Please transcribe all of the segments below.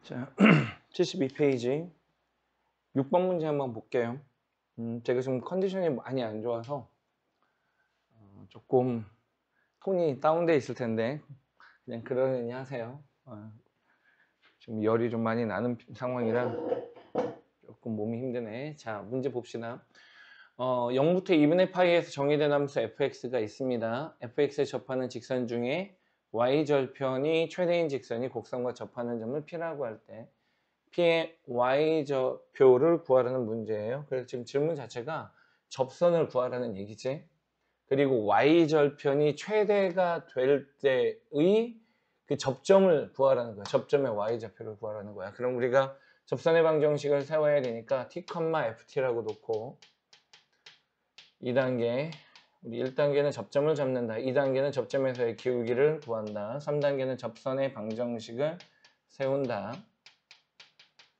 자, 72페이지 6번 문제 한번 볼게요. 제가 지금 컨디션이 많이 안 좋아서 조금 톤이 다운돼 있을 텐데 그냥 그러려니 하세요. 지금 열이 좀 많이 나는 상황이라 조금 몸이 힘드네. 자, 문제 봅시다. 0부터 2분의 파이에서 정의된 함수 fx가 있습니다. fx에 접하는 직선 중에 y절편이 최대인 직선이 곡선과 접하는 점을 p라고 할 때 p의 y절표를 구하라는 문제예요. 그래서 지금 질문 자체가 접선을 구하라는 얘기지. 그리고 y절편이 최대가 될 때의 그 접점을 구하라는 거야. 접점의 y절표를 구하라는 거야. 그럼 우리가 접선의 방정식을 세워야 되니까 t, ft라고 놓고 2단계 우리 1단계는 접점을 잡는다. 2단계는 접점에서의 기울기를 구한다. 3단계는 접선의 방정식을 세운다.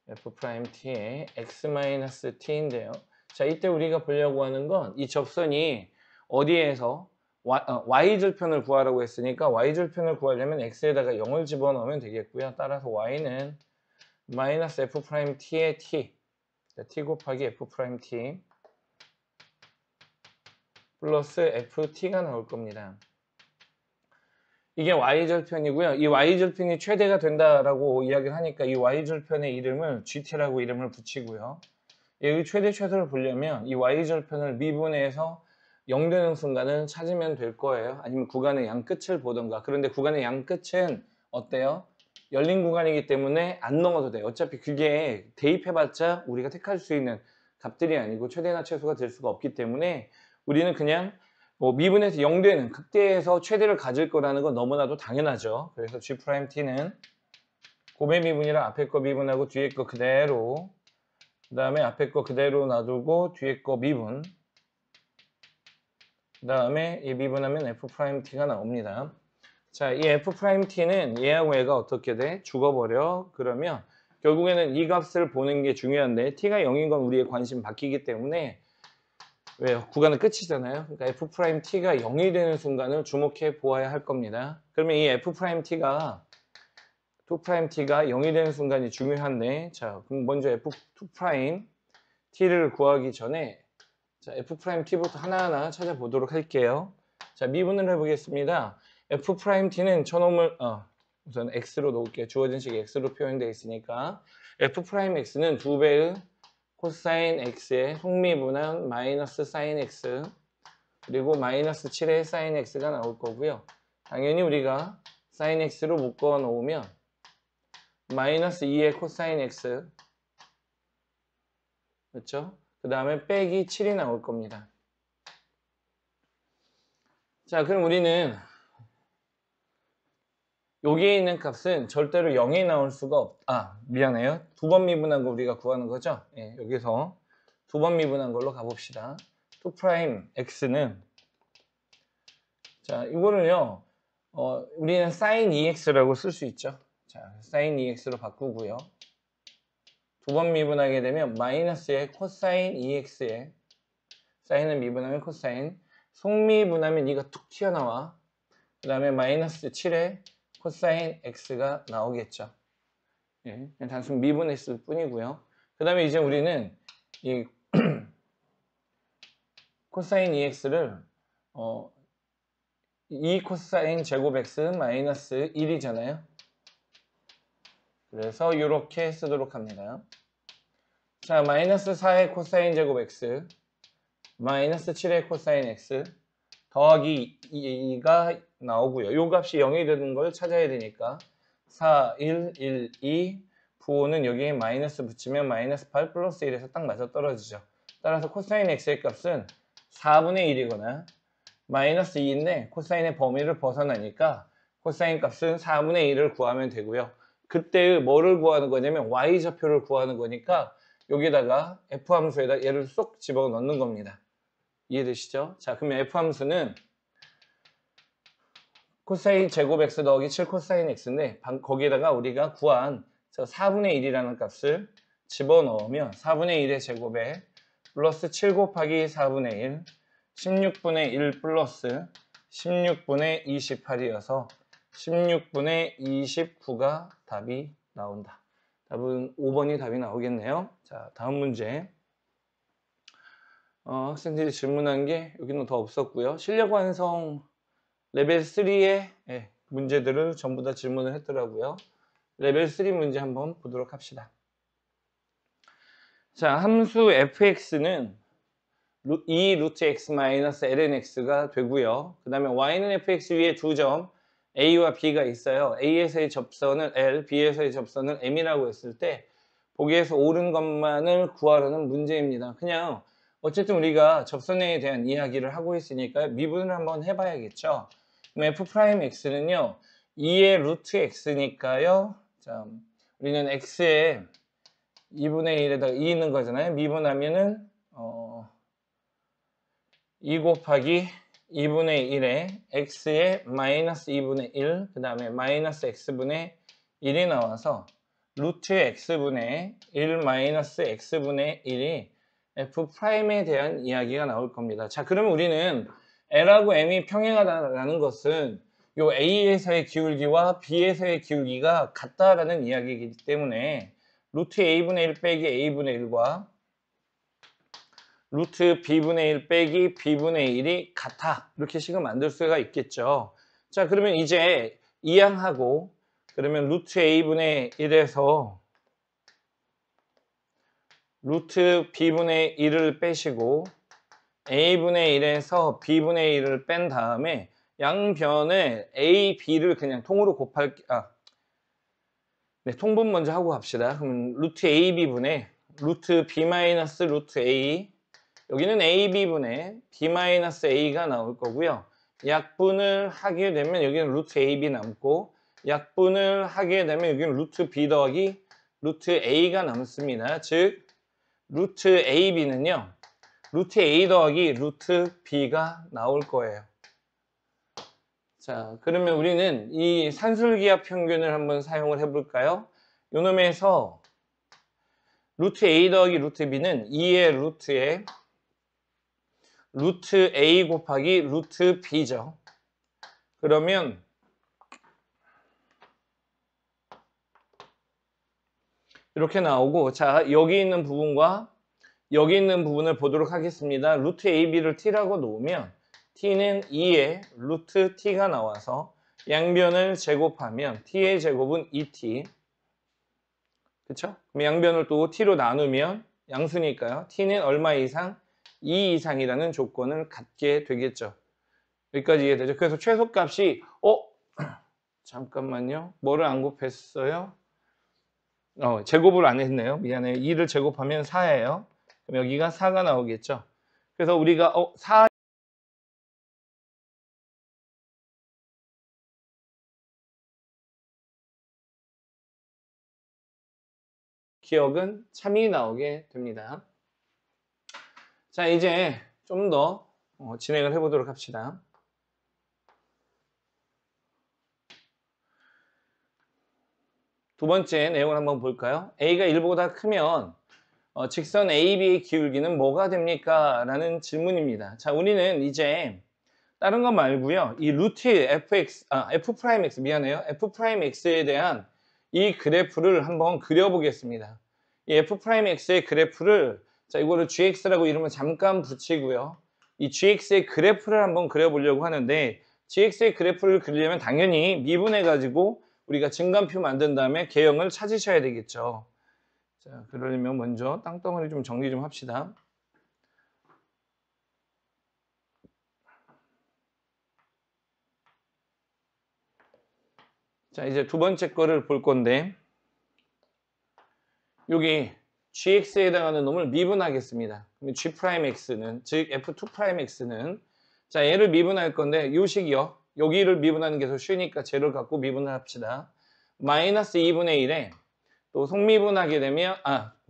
f't의 x-t인데요. 자, 이때 우리가 보려고 하는 건 이 접선이 어디에서 y절편을 구하라고 했으니까 y절편을 구하려면 x에다가 0을 집어넣으면 되겠고요. 따라서 y는 마이너스 f't의 t, t 곱하기 f't 플러스 ft가 나올 겁니다. 이게 y절편이고요. 이 y절편이 최대가 된다라고 이야기를 하니까 이 y절편의 이름을 gt라고 이름을 붙이고요. 여기 최대 최소를 보려면 이 y절편을 미분해서 0 되는 순간을 찾으면 될 거예요. 아니면 구간의 양 끝을 보던가. 그런데 구간의 양 끝은 어때요? 열린 구간이기 때문에 안 넘어도 돼요. 어차피 그게 대입해봤자 우리가 택할 수 있는 값들이 아니고 최대나 최소가 될 수가 없기 때문에 우리는 그냥 미분해서 0 되는 극대에서 최대를 가질 거라는 건 너무나도 당연하죠. 그래서 G'T는 고배 미분이라 앞에 거 미분하고 뒤에 거 그대로, 그 다음에 앞에 거 그대로 놔두고 뒤에 거 미분, 그 다음에 이 미분하면 F'T가 나옵니다. 자, 이 F'T는 얘하고 얘가 어떻게 돼? 죽어버려. 그러면 결국에는 이 값을 보는 게 중요한데 T가 0인 건 우리의 관심 바뀌기 때문에 왜요? 구간은 끝이잖아요. 그러니까 F'T가 0이 되는 순간을 주목해 보아야 할 겁니다. 그러면 이 F'T가 2'T가 0이 되는 순간이 중요한데, 자, 그럼 먼저 F'T를 구하기 전에 자, F'T부터 하나하나 찾아보도록 할게요. 자, 미분을 해보겠습니다. F'T는 저놈을 우선 X로 놓을게요. 주어진 식이 X로 표현되어 있으니까 F'X는 2배의 코사인 X의 속미분한 마이너스 사인 X 그리고 마이너스 7의 사인 X가 나올 거고요. 당연히 우리가 사인 X로 묶어 놓으면 마이너스 2의 코사인 X 그렇죠? 그 다음에 빼기 7이 나올 겁니다. 자, 그럼 우리는 여기에 있는 값은 절대로 0이 나올 수가 미안해요. 두 번 미분한 거 우리가 구하는 거죠? 예, 여기서 두 번 미분한 걸로 가봅시다. 2'x는 자, 이거를요. 우리는 sin 2x라고 쓸 수 있죠. 자, sin 2x로 바꾸고요. 두 번 미분하게 되면 마이너스의 코사인 2x에 사인을 미분하면 코사인 속미분하면 이가 툭 튀어나와. 그 다음에 마이너스 7의 코사인 x가 나오겠죠. 예, 그냥 단순 미분했을 뿐이고요. 그 다음에 이제 우리는 이 코사인 2x를 2 코사인 제곱 x 마이너스 1이잖아요. 그래서 이렇게 쓰도록 합니다. 자, 마이너스 4의 코사인 제곱 x 마이너스 7의 코사인 x 더하기 2가 나오고요. 이 값이 0이 되는 걸 찾아야 되니까 4, 1, 1, 2 부호는 여기에 마이너스 붙이면 마이너스 8 플러스 1에서 딱 맞아떨어지죠. 따라서 코사인 x의 값은 4분의 1이거나 마이너스 2인데 코사인의 범위를 벗어나니까 코사인 값은 4분의 1을 구하면 되고요. 그때의 뭐를 구하는 거냐면 y좌표를 구하는 거니까 여기다가 f함수에다 얘를 쏙 집어넣는 겁니다. 이해되시죠? 자, 그러면 f함수는 코사인 제곱 x 더하기 7 코사인 x인데 거기에다가 우리가 구한 4분의 1이라는 값을 집어넣으면 4분의 1의 제곱에 플러스 7 곱하기 4분의 1 16분의 1 플러스 16분의 28이어서 16분의 29가 답이 나온다. 답은 5번이 답이 나오겠네요. 자, 다음 문제. 학생들이 질문한 게 여기는 더 없었고요. 실력 완성 레벨 3의 문제들을 전부 다 질문을 했더라고요. 레벨 3 문제 한번 보도록 합시다. 자, 함수 fx는 2 루트 x 마이너스 ln x가 되고요. 그 다음에 y는 fx 위에 두 점 a와 b가 있어요. a에서의 접선은 l, b에서의 접선은 m이라고 했을 때 보기에서 옳은 것만을 구하라는 문제입니다. 그냥 어쨌든 우리가 접선에 대한 이야기를 하고 있으니까 미분을 한번 해봐야겠죠. 그럼 f'x는요 2의 루트 x니까요. 자, 우리는 x에 2분의 1에다가 2 있는 거잖아요. 미분하면은 2 곱하기 2분의 1에 x에 마이너스 2분의 1, 그 다음에 마이너스 x분의 1이 나와서 루트 x분의 1 마이너스 x분의 1이 f'에 대한 이야기가 나올 겁니다. 자, 그러면 우리는 l하고 m이 평행하다는 것은 요 a에서의 기울기와 b에서의 기울기가 같다라는 이야기이기 때문에 루트 a분의 1 빼기 a분의 1과 루트 b분의 1 빼기 b분의 1이 같아. 이렇게 식을 만들 수가 있겠죠. 자, 그러면 이제 이항하고 그러면 루트 a분의 1에서 루트 b분의 1을 빼시고 a분의 1에서 b분의 1을 뺀 다음에 양변에 a, b를 그냥 통으로 통분 먼저 하고 갑시다. 그러면 루트 ab분의 루트 b 마이너스 루트 a, 여기는 ab분의 b-a가 나올 거고요. 약분을 하게 되면 여기는 루트 ab 남고, 약분을 하게 되면 여기는 루트 b 더하기 루트 a가 남습니다. 즉 루트 ab는요 루트 a 더하기 루트 b가 나올 거예요. 자, 그러면 우리는 이 산술기하 평균을 한번 사용을 해볼까요? 요놈에서 루트 a 더하기 루트 b는 2의 루트에 루트 a 곱하기 루트 b죠. 그러면 이렇게 나오고, 자, 여기 있는 부분과 여기 있는 부분을 보도록 하겠습니다. 루트 ab를 t라고 놓으면 t는 2의 루트 t가 나와서 양변을 제곱하면 t의 제곱은 2t. 그쵸? 그럼 양변을 또 t로 나누면 양수니까요. t는 얼마 이상? 2 이상이라는 조건을 갖게 되겠죠. 여기까지 이해되죠? 그래서 최소값이 잠깐만요. 뭐를 안 곱했어요? 제곱을 안 했네요. 미안해요. 2를 제곱하면 4예요. 그럼 여기가 4가 나오겠죠. 그래서 우리가 4 기억은 참이 나오게 됩니다. 자, 이제 좀 더 진행을 해보도록 합시다. 두 번째 내용을 한번 볼까요? A가 1보다 크면 직선 AB의 기울기는 뭐가 됩니까? 라는 질문입니다. 자, 우리는 이제 다른 거 말고요. 이 루트 F'X, 미안해요. F'X에 대한 이 그래프를 한번 그려보겠습니다. 이 F'X의 그래프를, 자, 이거를 GX라고 이름을 잠깐 붙이고요. 이 GX의 그래프를 한번 그려보려고 하는데, GX의 그래프를 그리려면 당연히 미분해가지고 우리가 증간표 만든 다음에 개형을 찾으셔야 되겠죠. 자, 그러려면 먼저 땅덩어리 좀 정리 좀 합시다. 자, 이제 두 번째 거를 볼 건데, 여기 gx에 해당하는 놈을 미분하겠습니다. 그럼 g'x는, 즉 f2'x는, 자, 얘를 미분할 건데 요 식이요. 여기를 미분하는 게 더 쉬우니까 쟤를 갖고 미분을 합시다. 마이너스 2분의 1에 또 속미분하게 되면,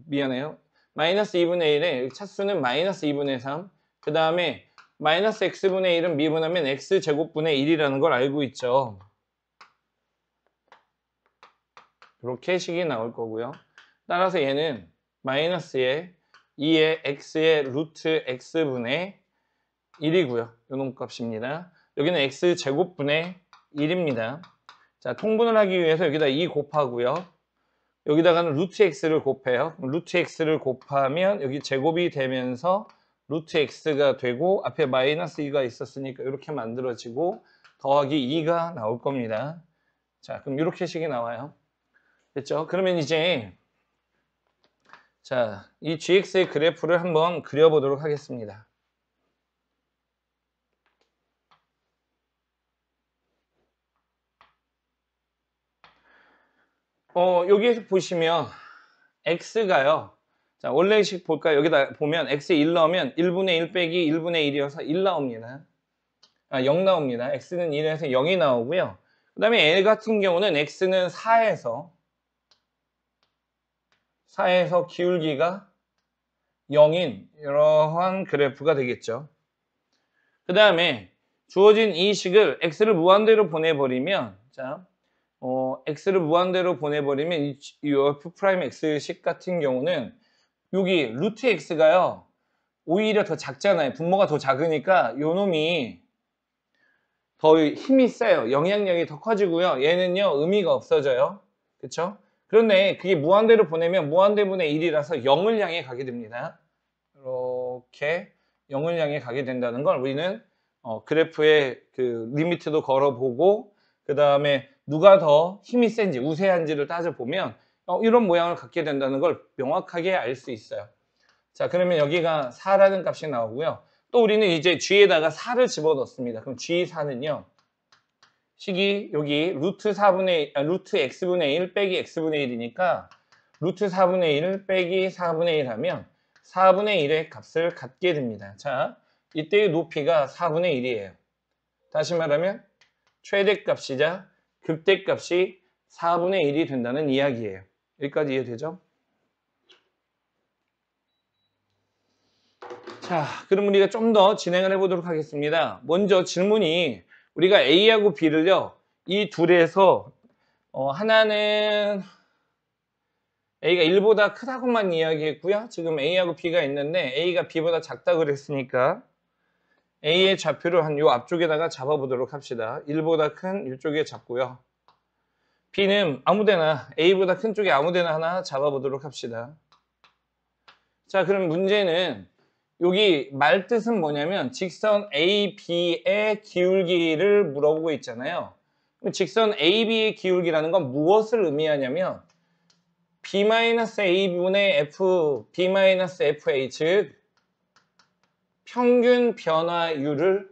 미안해요. 마이너스 2분의 1에 차수는 마이너스 2분의 3, 그 다음에 마이너스 x분의 1은 미분하면 x제곱분의 1이라는 걸 알고 있죠. 이렇게 식이 나올 거고요. 따라서 얘는 마이너스에 2의 x의 루트 x분의 1이고요. 요놈 값입니다. 여기는 x제곱분의 1입니다. 자, 통분을 하기 위해서 여기다 2 곱하고요. 여기다가는 루트 x를 곱해요. 루트 x를 곱하면 여기 제곱이 되면서 루트 x가 되고 앞에 마이너스 2가 있었으니까 이렇게 만들어지고 더하기 2가 나올 겁니다. 자, 그럼 이렇게 식이 나와요. 됐죠? 그러면 이제 자, 이 gx의 그래프를 한번 그려보도록 하겠습니다. 여기에서 보시면 x가요. 자, 원래식 볼까요? 여기다 보면 x에 1 넣으면 1분의 1 빼기 1분의 1이어서 1 나옵니다. 0 나옵니다. x는 1에서 0이 나오고요. 그 다음에 L 같은 경우는 x는 4에서 기울기가 0인 이러한 그래프가 되겠죠. 그 다음에 주어진 이 식을 x를 무한대로 보내버리면 자, x를 무한대로 보내버리면 이 f'(x) 같은 경우는 여기 루트 x가요 오히려 더 작잖아요. 분모가 더 작으니까 요 놈이 더 힘이 세요. 영향력이 더 커지고요. 얘는요 의미가 없어져요. 그쵸? 그런데 그게 무한대로 보내면 무한대분의 1이라서 0을 향해 가게 됩니다. 이렇게 0을 향해 가게 된다는 걸 우리는 그래프의 그 리미트도 걸어보고 그 다음에 누가 더 힘이 센지 우세한지를 따져보면 이런 모양을 갖게 된다는 걸 명확하게 알 수 있어요. 자, 그러면 여기가 4라는 값이 나오고요. 또 우리는 이제 g에다가 4를 집어넣습니다. 그럼 g4는요. 식이 여기 루트 x분의 1 빼기 x분의 1이니까 루트 4분의 1 빼기 4분의 1 하면 4분의 1의 값을 갖게 됩니다. 자, 이때의 높이가 4분의 1이에요. 다시 말하면 최대값이자 극대값이 4분의 1이 된다는 이야기예요. 여기까지 이해되죠? 자, 그럼 우리가 좀 더 진행을 해보도록 하겠습니다. 먼저 질문이 우리가 A하고 B를요. 이 둘에서 하나는 A가 1보다 크다고만 이야기했고요. 지금 A하고 B가 있는데 A가 B보다 작다고 그랬으니까 A의 좌표를 한 요 앞쪽에다가 잡아보도록 합시다. 1보다 큰 이쪽에 잡고요. B는 아무데나 A보다 큰 쪽에 아무데나 하나 잡아보도록 합시다. 자, 그럼 문제는 여기 말뜻은 뭐냐면 직선 AB의 기울기를 물어보고 있잖아요. 그럼 직선 AB의 기울기라는 건 무엇을 의미하냐면 B-A분의 F, B-FA 즉 평균 변화율을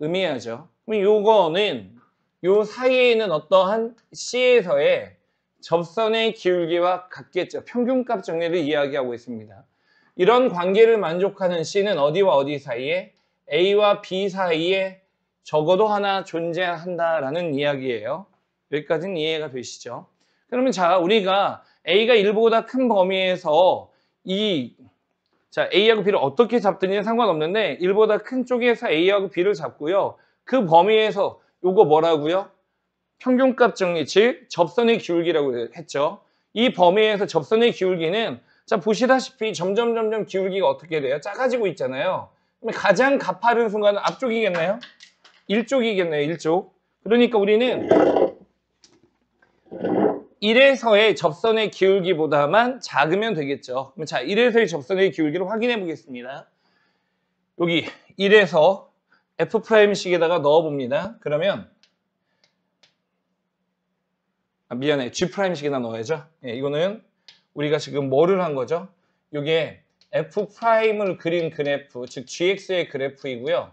의미하죠. 그럼 요거는 요 사이에 있는 어떠한 C에서의 접선의 기울기와 같겠죠. 평균값 정리를 이야기하고 있습니다. 이런 관계를 만족하는 C는 어디와 어디 사이에? A와 B 사이에 적어도 하나 존재한다라는 이야기예요. 여기까지는 이해가 되시죠? 그러면 자, 우리가 A가 1보다 큰 범위에서 자, A하고 B를 어떻게 잡든지 상관없는데 1보다 큰 쪽에서 A하고 B를 잡고요. 그 범위에서 요거 뭐라고요? 평균값 정리, 즉 접선의 기울기라고 했죠. 이 범위에서 접선의 기울기는 자, 보시다시피 점점 기울기가 어떻게 돼요? 작아지고 있잖아요. 그러면 가장 가파른 순간은 앞쪽이겠네요? 1쪽이겠네요, 1쪽. 그러니까 우리는 1에서의 접선의 기울기보다만 작으면 되겠죠. 그럼 자, 1에서의 접선의 기울기를 확인해 보겠습니다. 여기 1에서 F'식에다가 넣어봅니다. 그러면 미안해, G'식에다 넣어야죠. 예, 이거는 우리가 지금 뭐를 한 거죠? 이게 F'을 그린 그래프, 즉 GX의 그래프이고요.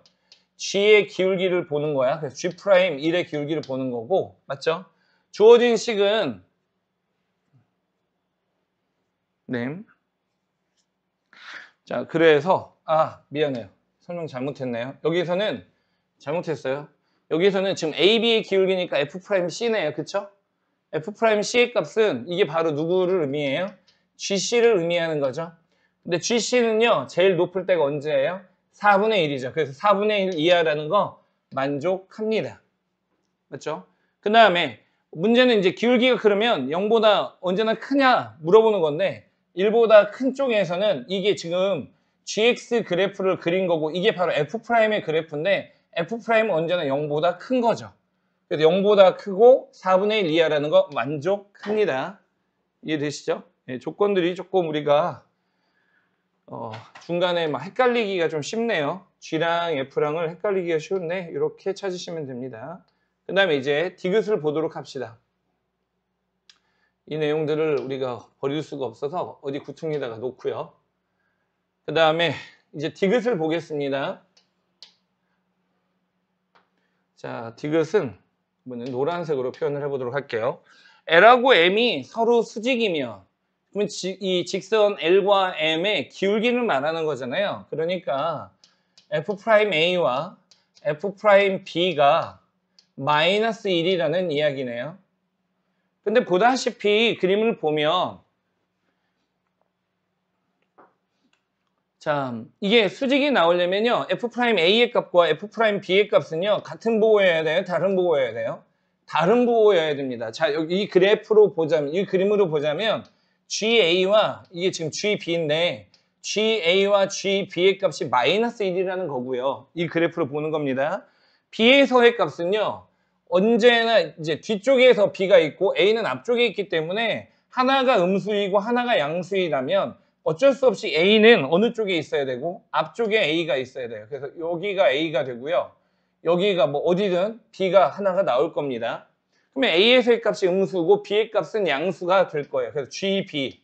G의 기울기를 보는 거야. 그래서 G'1의 기울기를 보는 거고, 맞죠? 주어진 식은 네. 자, 그래서 미안해요. 설명 잘못했네요. 여기서는 잘못했어요. 여기서는 지금 AB의 기울기니까 F'C네요. 그쵸? F'C의 값은 이게 바로 누구를 의미해요? GC를 의미하는 거죠. 근데 GC는요, 제일 높을 때가 언제예요? 4분의 1이죠. 그래서 4분의 1 이하라는 거 만족합니다. 맞죠? 그 다음에 문제는 이제 기울기가 그러면 0보다 언제나 크냐 물어보는 건데 1보다 큰 쪽에서는 이게 지금 GX 그래프를 그린 거고 이게 바로 F'의 그래프인데 F'은 언제나 0보다 큰 거죠. 그래서 0보다 크고 4분의 1 이하라는 거 만족합니다. 이해되시죠? 예, 조건들이 조금 우리가 중간에 막 헷갈리기가 좀 쉽네요. G랑 F랑을 헷갈리기가 쉬운데 이렇게 찾으시면 됩니다. 그 다음에 이제 디귿을 보도록 합시다. 이 내용들을 우리가 버릴 수가 없어서 어디 구퉁에다가 놓고요. 그 다음에 이제 디귿을 보겠습니다. 자, 디귿은 노란색으로 표현을 해보도록 할게요. L하고 M이 서로 수직이면 그러면 이 직선 L과 M의 기울기를 말하는 거잖아요. 그러니까 F'A와 F'B가 마이너스 1이라는 이야기네요. 근데 보다시피 그림을 보면 자, 이게 수직이 나오려면요. F'A의 값과 F'B의 값은요. 같은 부호여야 돼요? 다른 부호여야 돼요? 다른 부호여야 됩니다. 자, 여기 이 그래프로 보자면, 이 그림으로 보자면 GA와 이게 지금 GB인데 GA와 GB의 값이 마이너스 1이라는 거고요. 이 그래프로 보는 겁니다. B에서의 값은요. 언제나 이제 뒤쪽에서 B가 있고 A는 앞쪽에 있기 때문에 하나가 음수이고 하나가 양수이라면 어쩔 수 없이 A는 어느 쪽에 있어야 되고 앞쪽에 A가 있어야 돼요. 그래서 여기가 A가 되고요. 여기가 뭐 어디든 B가 하나가 나올 겁니다. 그러면 A에서의 값이 음수고 B의 값은 양수가 될 거예요. 그래서 GB,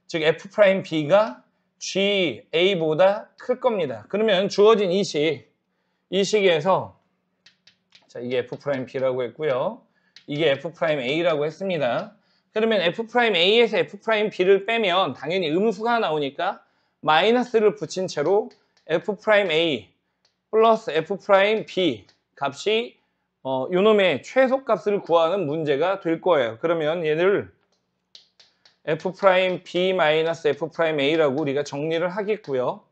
즉 F'B가 GA보다 클 겁니다. 그러면 주어진 이 식에서 자, 이게 F'B라고 했고요. 이게 F'A라고 했습니다. 그러면 F'A에서 F'B를 빼면 당연히 음수가 나오니까 마이너스를 붙인 채로 F'A 플러스 F'B 값이 요놈의 최소값을 구하는 문제가 될 거예요. 그러면 얘를 F'B 마이너스 F'A라고 우리가 정리를 하겠고요.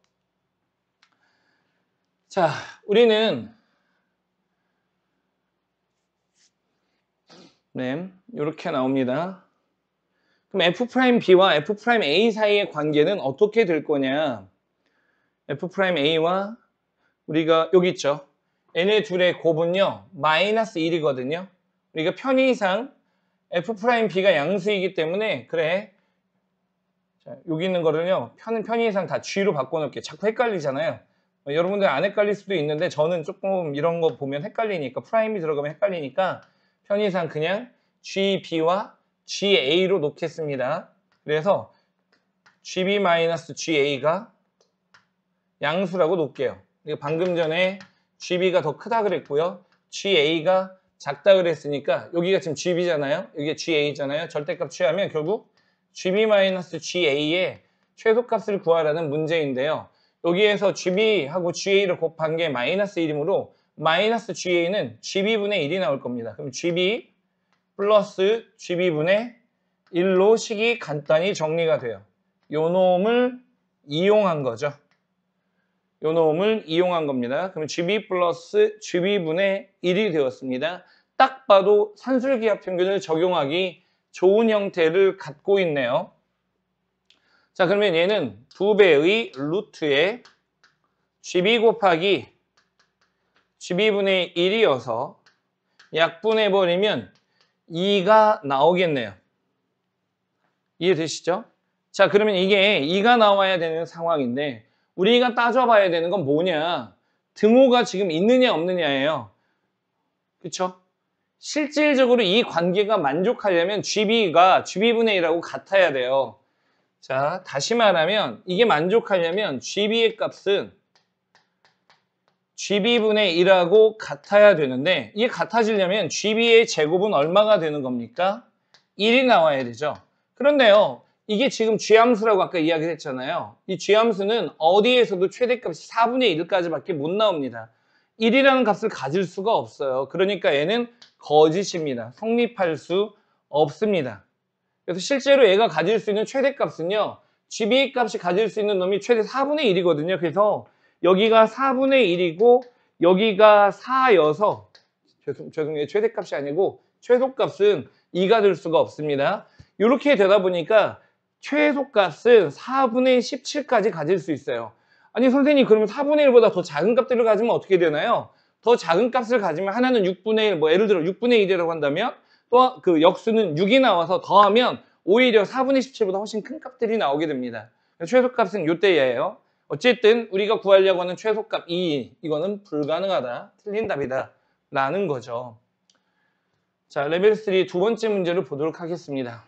자, 우리는 네, 이렇게 나옵니다. 그럼 F'B와 F'A 사이의 관계는 어떻게 될 거냐? F'A와 우리가 여기 있죠. 얘네 둘의 곱은요. 마이너스 1이거든요. 우리가 편의상 F'B가 양수이기 때문에 그래. 자, 여기 있는 거를요. 편의상 다 G로 바꿔놓을게요. 자꾸 헷갈리잖아요. 여러분들 안 헷갈릴 수도 있는데 저는 조금 이런 거 보면 헷갈리니까 프라임이 들어가면 헷갈리니까 편의상 그냥 GB와 GA로 놓겠습니다. 그래서 GB-GA가 양수라고 놓을게요. 방금 전에 GB가 더 크다 그랬고요. GA가 작다 그랬으니까 여기가 지금 GB잖아요. 여기가 GA잖아요. 절대값 취하면 결국 GB-GA의 최소값을 구하라는 문제인데요. 여기에서 GB하고 GA를 곱한 게 마이너스 1이므로 마이너스 GA는 GB분의 1이 나올 겁니다. 그럼 GB 플러스 GB분의 1로 식이 간단히 정리가 돼요. 요 놈을 이용한 거죠. 요 놈을 이용한 겁니다. 그럼 GB 플러스 GB분의 1이 되었습니다. 딱 봐도 산술기하 평균을 적용하기 좋은 형태를 갖고 있네요. 자, 그러면 얘는 2배의 루트에 GB 곱하기 GB분의 1이어서 약분해버리면 2가 나오겠네요. 이해되시죠? 자, 그러면 이게 2가 나와야 되는 상황인데 우리가 따져봐야 되는 건 뭐냐? 등호가 지금 있느냐 없느냐예요. 그렇죠? 실질적으로 이 관계가 만족하려면 GB가 GB분의 1하고 같아야 돼요. 자, 다시 말하면 이게 만족하려면 GB의 값은 GB분의 1하고 같아야 되는데 이게 같아지려면 GB의 제곱은 얼마가 되는 겁니까? 1이 나와야 되죠. 그런데요. 이게 지금 G함수라고 아까 이야기를 했잖아요. 이 G함수는 어디에서도 최대값이 4분의 1까지밖에 못 나옵니다. 1이라는 값을 가질 수가 없어요. 그러니까 얘는 거짓입니다. 성립할 수 없습니다. 그래서 실제로 얘가 가질 수 있는 최대값은요. GB의 값이 가질 수 있는 놈이 최대 4분의 1이거든요. 그래서 여기가 4분의 1이고 여기가 4여서 죄송해요. 최대값이 아니고 최소값은 2가 될 수가 없습니다. 이렇게 되다 보니까 최소값은 4분의 17까지 가질 수 있어요. 아니 선생님 그러면 4분의 1보다 더 작은 값들을 가지면 어떻게 되나요? 더 작은 값을 가지면 하나는 6분의 1, 뭐 예를 들어 6분의 1이라고 한다면 또 그 역수는 6이 나와서 더하면 오히려 4분의 17보다 훨씬 큰 값들이 나오게 됩니다. 최소값은 이때예요. 어쨌든 우리가 구하려고 하는 최소값 2, 이거는 불가능하다. 틀린 답이다. 라는 거죠. 자, 레벨 3 두 번째 문제를 보도록 하겠습니다.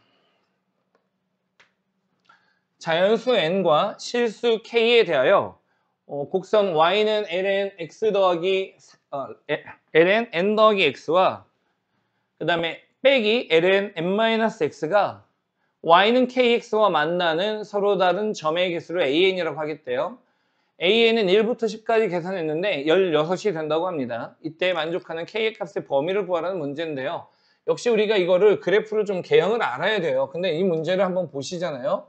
자연수 n과 실수 k에 대하여 곡선 y는 ln x 더하기 ln n 더하기 x와 그 다음에 빼기 ln n-x가 y는 kx와 만나는 서로 다른 점의 개수를 an이라고 하겠대요. an은 1부터 10까지 계산했는데 16이 된다고 합니다. 이때 만족하는 k의 값의 범위를 구하라는 문제인데요. 역시 우리가 이거를 그래프를 좀 개형을 알아야 돼요. 근데 이 문제를 한번 보시잖아요.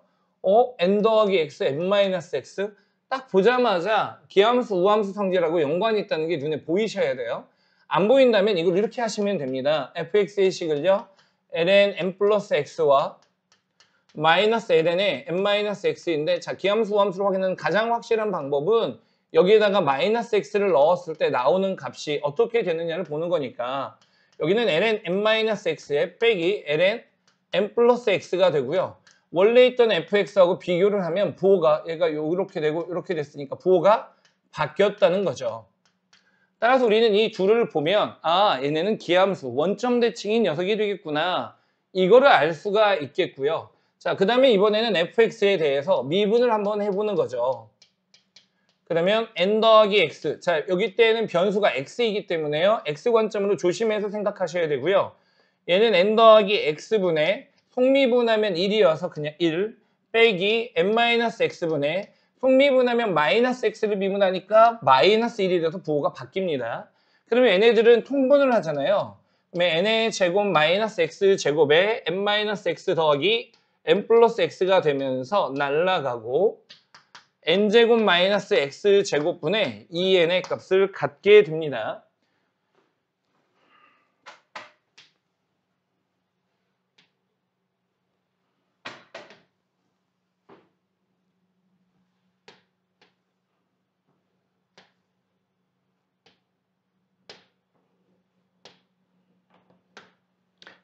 n 더하기 x, n-x 딱 보자마자 기함수, 우함수 성질하고 연관이 있다는 게 눈에 보이셔야 돼요. 안 보인다면 이걸 이렇게 하시면 됩니다. fx의 식을요. ln n 플러스 x와 마이너스 ln의 n-x인데 자, 기함수, 우함수를 확인하는 가장 확실한 방법은 여기에다가 마이너스 x를 넣었을 때 나오는 값이 어떻게 되느냐를 보는 거니까 여기는 ln n-x에 빼기 ln n 플러스 x가 되고요. 원래 있던 fx하고 비교를 하면 부호가 얘가 이렇게 되고 이렇게 됐으니까 부호가 바뀌었다는 거죠. 따라서 우리는 이 둘을 보면 얘네는 기함수, 원점 대칭인 녀석이 되겠구나. 이거를 알 수가 있겠고요. 자, 그 다음에 이번에는 fx에 대해서 미분을 한번 해보는 거죠. 그러면 n 더하기 x. 자, 여기 때는 변수가 x이기 때문에요. x 관점으로 조심해서 생각하셔야 되고요. 얘는 n 더하기 x분의 속미분하면 1이어서 그냥 1 빼기 n-x분의 속미분하면 마이너스 x를 미분하니까 마이너스 1이 돼서 부호가 바뀝니다. 그러면 얘네들은 통분을 하잖아요. 그러면 n의 제곱 마이너스 x 제곱에 n-x 더하기 n 플러스 x가 되면서 날라가고 n제곱 마이너스 x제곱분의 2n의 값을 갖게 됩니다.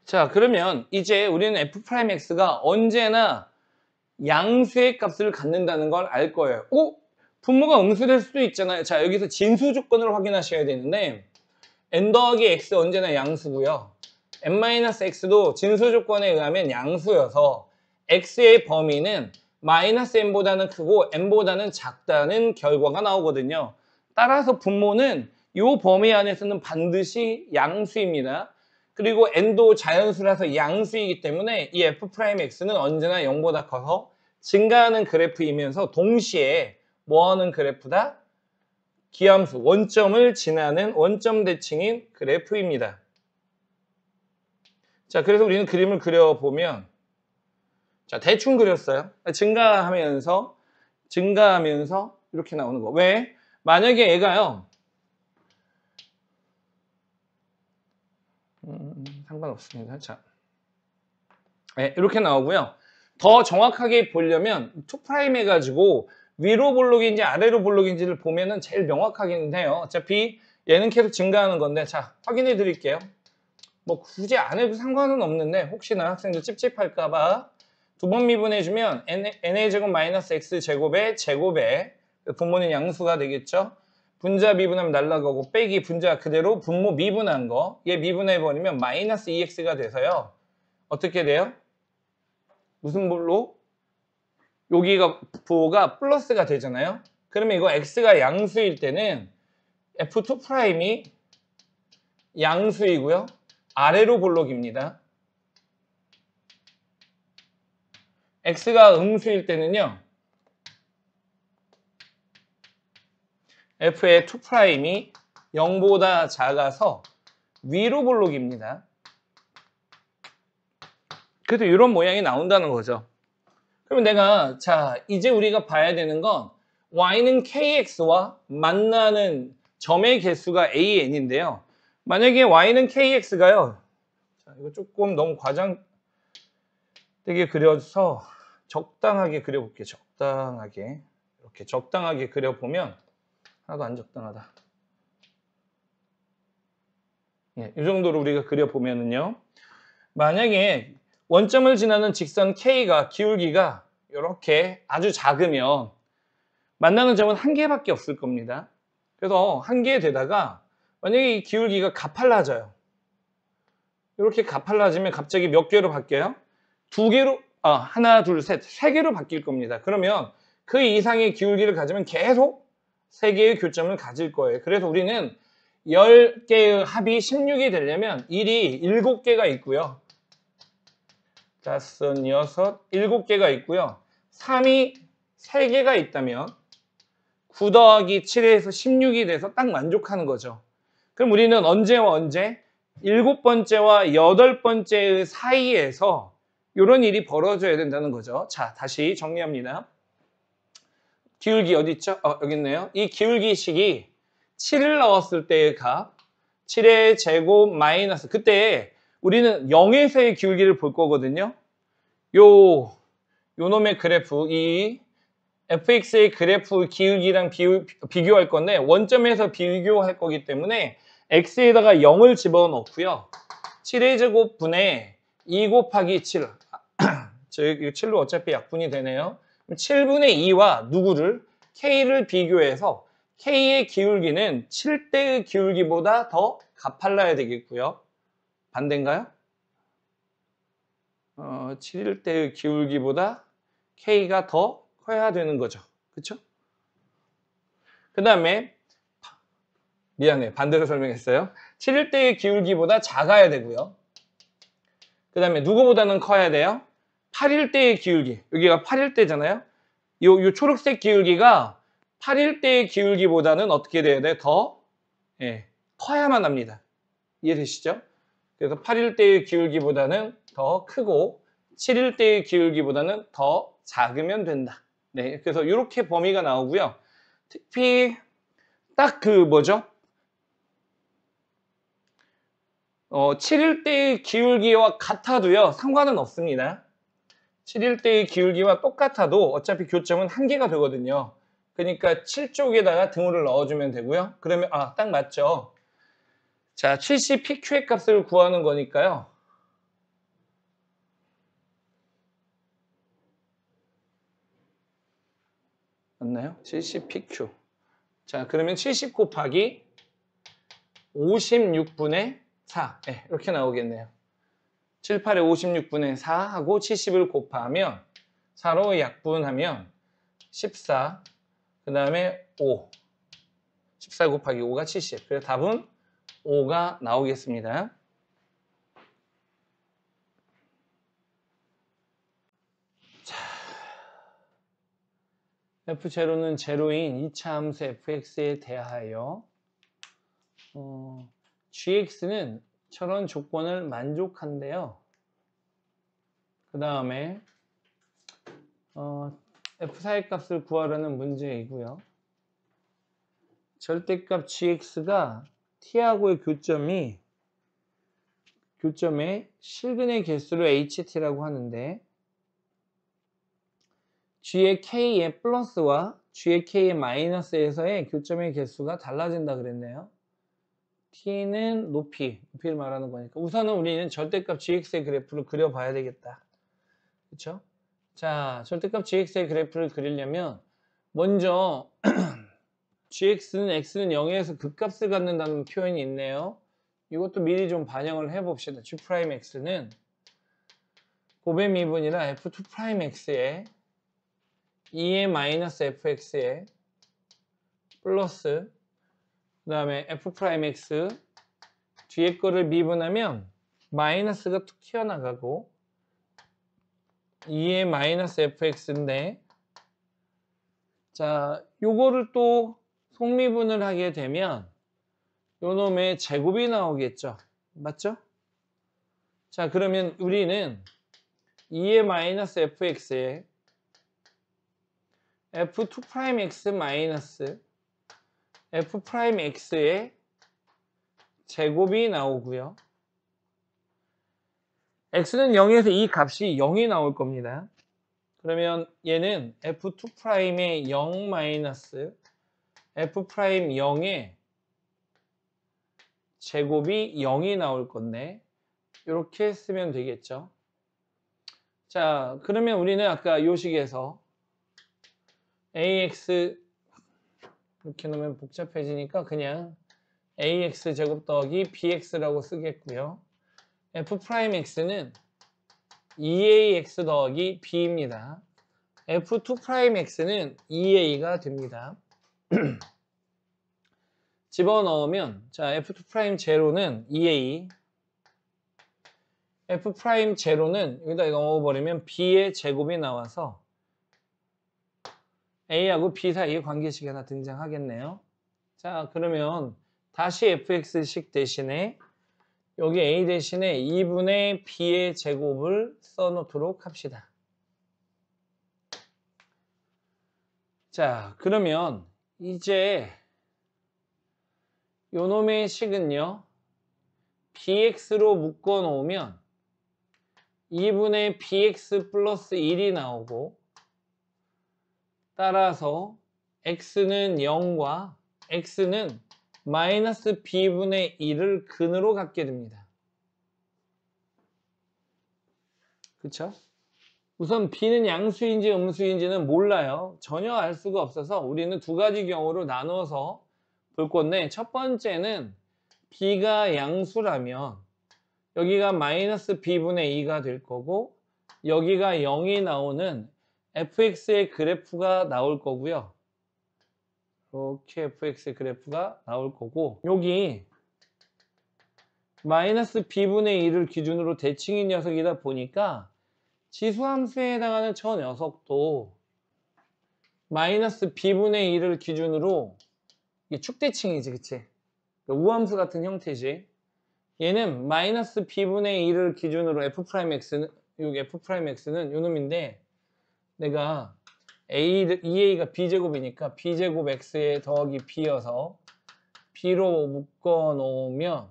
자, 그러면 이제 우리는 f'x가 언제나 양수의 값을 갖는다는 걸 알 거예요. 분모가 음수될 수도 있잖아요. 자, 여기서 진수 조건을 확인하셔야 되는데 n 더하기 x 언제나 양수고요. n-x도 진수 조건에 의하면 양수여서 x의 범위는 마이너스 n보다는 크고 n보다는 작다는 결과가 나오거든요. 따라서 분모는 이 범위 안에서는 반드시 양수입니다. 그리고 n도 자연수라서 양수이기 때문에 이 f'x는 언제나 0보다 커서 증가하는 그래프이면서 동시에 뭐하는 그래프다? 기함수, 원점을 지나는 원점 대칭인 그래프입니다. 자, 그래서 우리는 그림을 그려보면 자, 대충 그렸어요. 증가하면서 이렇게 나오는 거. 왜? 만약에 얘가요. 상관없습니다. 자, 네, 이렇게 나오고요. 더 정확하게 보려면 2' 해가지고 위로 볼록인지 아래로 볼록인지를 보면은 제일 명확하긴 해요. 어차피 얘는 계속 증가하는 건데 자, 확인해 드릴게요. 뭐 굳이 안 해도 상관은 없는데 혹시나 학생들 찝찝할까봐 두 번 미분해주면 n의 제곱 마이너스 x 제곱에 분모는 양수가 되겠죠. 분자 미분하면 날라가고 빼기 분자 그대로 분모 미분한 거 얘 미분해버리면 마이너스 2x가 돼서요. 어떻게 돼요? 무슨 볼로? 여기가 부호가 플러스가 되잖아요. 그러면 이거 x가 양수일 때는 f2'이 양수이고요. 아래로 볼록입니다. x가 음수일 때는요. f의 2'이 0보다 작아서 위로 볼록입니다. 그래도 이런 모양이 나온다는 거죠. 그럼 내가 자 이제 우리가 봐야 되는 건 y는 kx와 만나는 점의 개수가 an인데요. 만약에 y는 kx가요. 자, 이거 조금 너무 과장되게 그려서 적당하게 그려볼게요. 적당하게 이렇게 적당하게 그려보면 하나도 안 적당하다. 네, 이 정도로 우리가 그려보면은요. 만약에 원점을 지나는 직선 K가 기울기가 이렇게 아주 작으면 만나는 점은 한 개밖에 없을 겁니다. 그래서 한 개 되다가 만약에 이 기울기가 가팔라져요. 이렇게 가팔라지면 갑자기 몇 개로 바뀌어요? 두 개로, 하나, 둘, 셋, 세 개로 바뀔 겁니다. 그러면 그 이상의 기울기를 가지면 계속 세 개의 교점을 가질 거예요. 그래서 우리는 10개의 합이 16이 되려면 1이 7개가 있고요. 5, 6, 7개가 있고요. 3이 3개가 있다면 9 더하기 7에서 16이 돼서 딱 만족하는 거죠. 그럼 우리는 언제와 언제? 7번째와 8번째의 사이에서 이런 일이 벌어져야 된다는 거죠. 자, 다시 정리합니다. 기울기 어디 있죠? 여기 있네요. 이 기울기식이 7을 넣었을 때의 값, 7의 제곱 마이너스, 그때 우리는 0에서의 기울기를 볼 거거든요. 요 놈의 그래프, 이 fx의 그래프 기울기랑 비교할 건데 원점에서 비교할 거기 때문에 x에다가 0을 집어넣고요. 7의 제곱분의 2 곱하기 7. 즉 7로 어차피 약분이 되네요. 7분의 2와 누구를? k를 비교해서 k의 기울기는 7대의 기울기보다 더 가팔라야 되겠고요. 반대인가요? 7일대의 기울기보다 k가 더 커야 되는 거죠. 그렇죠? 그 다음에 미안해, 반대로 설명했어요. 7일대의 기울기보다 작아야 되고요. 그 다음에 누구보다는 커야 돼요? 8일대의 기울기. 여기가 8일대잖아요. 요 초록색 기울기가 8일대의 기울기보다는 어떻게 돼야 돼? 더 커야만 합니다. 이해되시죠? 그래서 8일대의 기울기보다는 더 크고 7일대의 기울기보다는 더 작으면 된다. 네, 그래서 이렇게 범위가 나오고요. 특히 딱 그 뭐죠? 7일대의 기울기와 같아도요, 상관은 없습니다. 7일대의 기울기와 똑같아도 어차피 교점은 한 개가 되거든요. 그러니까 7쪽에다가 등호를 넣어주면 되고요. 그러면 딱 맞죠. 자, 70pq의 값을 구하는 거니까요. 맞나요? 70pq. 자, 그러면 70 곱하기 56분의 4. 네, 이렇게 나오겠네요. 7, 8에 56분의 4 하고 70을 곱하면 4로 약분하면 14, 그 다음에 5. 14 곱하기 5가 70. 그래서 답은 5가 나오겠습니다. 자, f0는 제로인 2차 함수 fx에 대하여 gx는 저런 조건을 만족한대요. 그 다음에 f4의 값을 구하라는 문제이고요. 절대값 gx가 t하고의 교점의 실근의 개수를 ht라고 하는데 g의 k의 플러스와 g의 k의 마이너스에서의 교점의 개수가 달라진다 그랬네요. t는 높이를 말하는 거니까 우선은 우리는 절대값 gx의 그래프를 그려봐야 되겠다. 그렇죠? 자, 절대값 gx의 그래프를 그리려면 먼저 gx는 x는 0에서 극값을 갖는다는 표현이 있네요. 이것도 미리 좀 반영을 해봅시다. g'x는 곱의 미분이라 f2'x에 2의 마이너스 fx에 플러스 그 다음에 f'x 뒤에 거를 미분하면 마이너스가 툭 튀어나가고 2의 마이너스 fx인데 자, 요거를 또 속미분을 하게 되면 요 놈의 제곱이 나오겠죠. 맞죠? 자, 그러면 우리는 2의 마이너스 fx에 f2'x 마이너스 f'x의 제곱이 나오고요. x는 0에서 이 값이 0이 나올 겁니다. 그러면 얘는 f2'의 0 마이너스 f'0의 제곱이 0이 나올 건데 이렇게 쓰면 되겠죠. 자, 그러면 우리는 아까 요 식에서 ax 이렇게 놓으면 복잡해지니까 그냥 ax 제곱 더하기 bx라고 쓰겠고요. f'x는 2ax 더하기 b입니다. f2'x는 2a가 됩니다. 집어넣으면 자 f2' 제로는 2a, f' 제로는 여기다 넣어버리면 b의 제곱이 나와서 a하고 b 사이에 관계식이 하나 등장하겠네요. 자 그러면 다시 fx식 대신에 여기 a 대신에 2분의 b의 제곱을 써놓도록 합시다. 자 그러면 이제 요놈의 식은요 bx로 묶어 놓으면 2분의 bx 플러스 1이 나오고 따라서 x는 0과 x는 마이너스 b분의 1을 근으로 갖게 됩니다. 그쵸? 우선 b는 양수인지 음수인지는 몰라요. 전혀 알 수가 없어서 우리는 두 가지 경우로 나눠서 볼 건데 첫 번째는 b가 양수라면 여기가 마이너스 b분의 2가 될 거고 여기가 0이 나오는 fx의 그래프가 나올 거고요. 이렇게 fx의 그래프가 나올 거고 여기 마이너스 b분의 2를 기준으로 대칭인 녀석이다 보니까 지수함수에 해당하는 저 녀석도 마이너스 b분의 2를 기준으로 이게 축대칭이지 그치? 우함수 같은 형태지. 얘는 마이너스 b분의 2를 기준으로 f'x는 여기 f'x는 요 놈인데 내가 EA가 b제곱이니까 b제곱 x에 더하기 b여서 b로 묶어 놓으면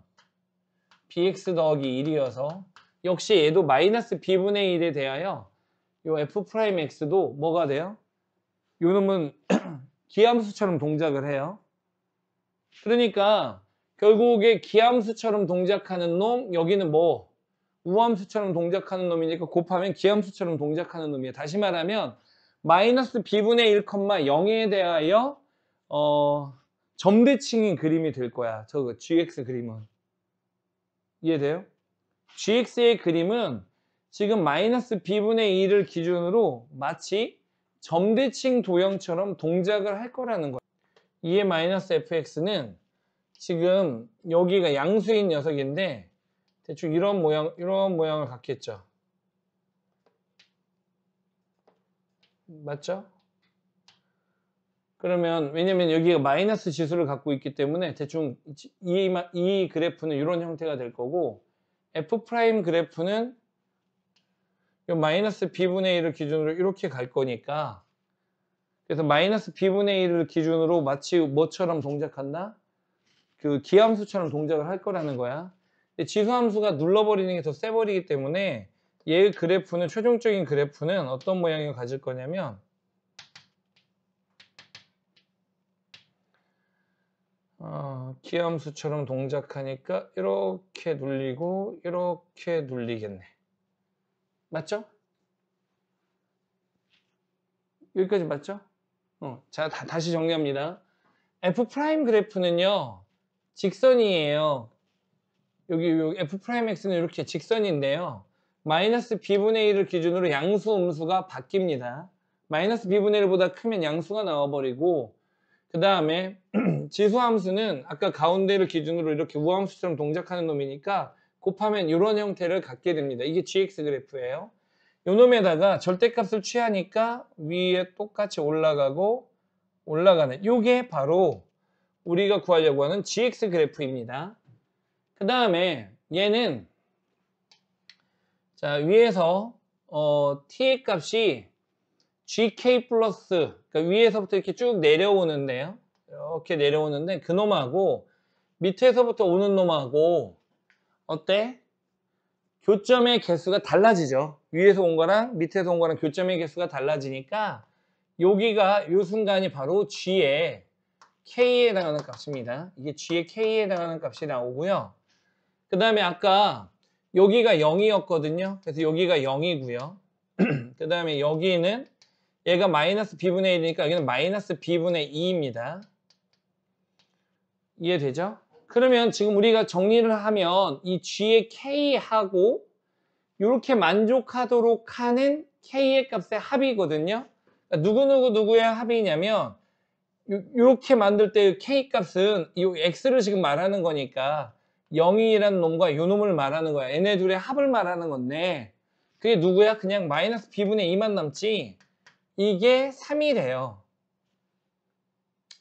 bx 더하기 1이어서 역시 얘도 마이너스 b분의 1에 대하여 요 f'x도 뭐가 돼요? 요 놈은 기함수처럼 동작을 해요. 그러니까 결국에 기함수처럼 동작하는 놈, 여기는 뭐 우함수처럼 동작하는 놈이니까 곱하면 기함수처럼 동작하는 놈이에요. 다시 말하면 마이너스 b분의 1, 0에 대하여 점대칭인 그림이 될 거야. 저거 gx 그림은. 이해돼요? gx의 그림은 지금 마이너스 b분의 2를 기준으로 마치 점대칭 도형처럼 동작을 할 거라는 거야. 2의 마이너스 fx는 지금 여기가 양수인 녀석인데 대충 이런 모양을 갖겠죠. 맞죠? 그러면 왜냐면 여기가 마이너스 지수를 갖고 있기 때문에 대충 이 그래프는 이런 형태가 될 거고 f' 그래프는 이 마이너스 b분의 1을 기준으로 이렇게 갈 거니까 그래서 마이너스 b분의 1을 기준으로 마치 뭐처럼 동작한다? 그 기함수처럼 동작을 할 거라는 거야. 근데 지수함수가 눌러버리는 게 더 세버리기 때문에 얘의 그래프는 최종적인 그래프는 어떤 모양을 가질 거냐면 기함수처럼 동작하니까 이렇게 눌리고 이렇게 눌리겠네. 맞죠? 여기까지 맞죠? 자, 다시 정리합니다. f' 그래프는요 직선이에요. 여기 f'x는 이렇게 직선인데요. 마이너스 b분의 1을 기준으로 양수, 음수가 바뀝니다. 마이너스 b분의 1보다 크면 양수가 나와버리고 그 다음에 지수함수는 아까 가운데를 기준으로 이렇게 우함수처럼 동작하는 놈이니까 곱하면 이런 형태를 갖게 됩니다. 이게 gx 그래프예요. 요 놈에다가 절대값을 취하니까 위에 똑같이 올라가고 올라가는 요게 바로 우리가 구하려고 하는 gx 그래프입니다. 그 다음에 얘는 자 위에서 t의 값이 gk 플러스 그러니까 위에서부터 이렇게 쭉 내려오는데요. 이렇게 내려오는데 그 놈하고 밑에서부터 오는 놈하고 어때? 교점의 개수가 달라지죠. 위에서 온 거랑 밑에서 온 거랑 교점의 개수가 달라지니까 여기가 이 순간이 바로 g의 k에 해당하는 값입니다. 이게 g의 k에 해당하는 값이 나오고요. 그 다음에 아까 여기가 0이었거든요. 그래서 여기가 0이고요. 그 다음에 여기는 얘가 마이너스 b분의 1이니까 여기는 마이너스 b분의 2입니다. 이해되죠? 그러면 지금 우리가 정리를 하면 이 g의 k하고 이렇게 만족하도록 하는 k의 값의 합이거든요. 그러니까 누구의 합이냐면 이렇게 만들 때 k 값은 이 x를 지금 말하는 거니까 0이라는 놈과 이 놈을 말하는 거야. 얘네 둘의 합을 말하는 건데 그게 누구야? 그냥 마이너스 b분의 2만 남지 이게 3이 돼요.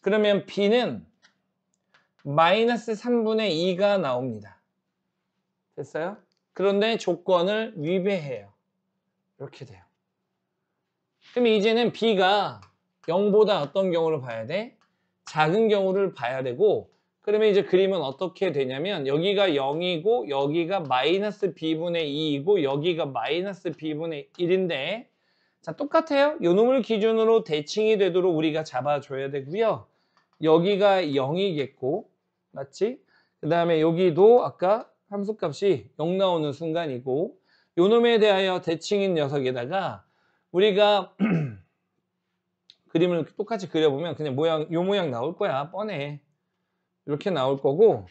그러면 b는 마이너스 3분의 2가 나옵니다. 됐어요? 그런데 조건을 위배해요. 이렇게 돼요. 그럼 이제는 b가 0보다 어떤 경우를 봐야 돼? 작은 경우를 봐야 되고 그러면 이제 그림은 어떻게 되냐면 여기가 0이고 여기가 마이너스 b분의 2이고 여기가 마이너스 b분의 1인데 자 똑같아요. 요 놈을 기준으로 대칭이 되도록 우리가 잡아줘야 되고요. 여기가 0이겠고 맞지? 그 다음에 여기도 아까 함수값이 0 나오는 순간이고 요 놈에 대하여 대칭인 녀석에다가 우리가 그림을 똑같이 그려보면 그냥 요 모양 나올 거야. 뻔해. 이렇게 나올 거고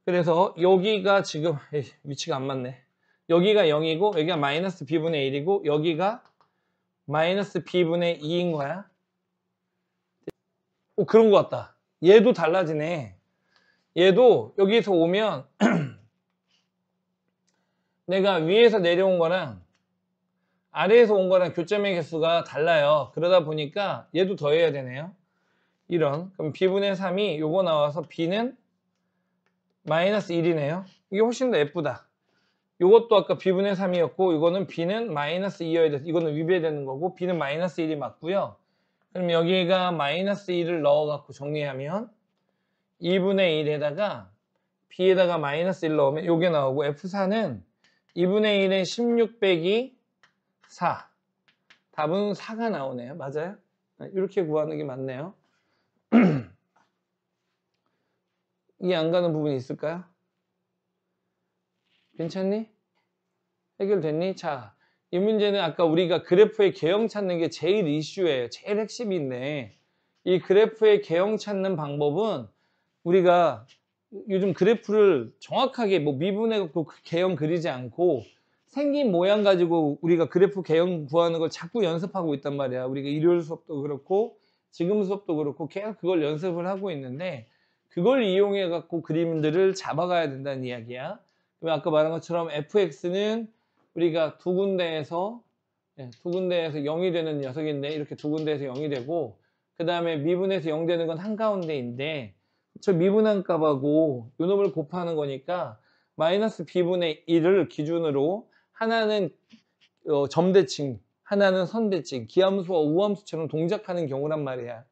그래서 여기가 지금 위치가 안 맞네. 여기가 0이고 여기가 마이너스 b분의 1이고 여기가 마이너스 b분의 2인 거야. 그런 거 같다. 얘도 달라지네. 얘도 여기서 오면 내가 위에서 내려온 거랑 아래에서 온 거랑 교점의 개수가 달라요. 그러다 보니까 얘도 더해야 되네요. 이런. 그럼 b분의 3이 요거 나와서 b는 마이너스 1이네요. 이게 훨씬 더 예쁘다. 요것도 아까 b분의 3이었고 이거는 b는 마이너스 2여야 돼. 이거는 위배되는 거고 b는 마이너스 1이 맞고요. 그럼 여기가 마이너스 1을 넣어갖고 정리하면 2분의 1에다가 b에다가 마이너스 1 넣으면 요게 나오고 f4는 2분의 1에 16 빼기 4. 답은 4가 나오네요. 맞아요? 이렇게 구하는 게 맞네요. 이해 안 가는 부분이 있을까요? 괜찮니? 해결됐니? 자, 이 문제는 아까 우리가 그래프의 개형 찾는 게 제일 이슈예요. 제일 핵심인데 이 그래프의 개형 찾는 방법은 우리가 요즘 그래프를 정확하게 뭐 미분해갖고 개형 그리지 않고 생긴 모양 가지고 우리가 그래프 개형 구하는 걸 자꾸 연습하고 있단 말이야. 우리가 일요일 수업도 그렇고 지금 수업도 그렇고 계속 그걸 연습을 하고 있는데 그걸 이용해 갖고 그림들을 잡아가야 된다는 이야기야. 아까 말한 것처럼 fx는 우리가 두 군데에서 0이 되는 녀석인데 이렇게 두 군데에서 0이 되고 그 다음에 미분에서 0 되는 건 한가운데인데 저 미분한 값하고 요 놈을 곱하는 거니까 마이너스 b분의 1을 기준으로 하나는 점대칭, 하나는 선대칭, 기함수와 우함수처럼 동작하는 경우란 말이야.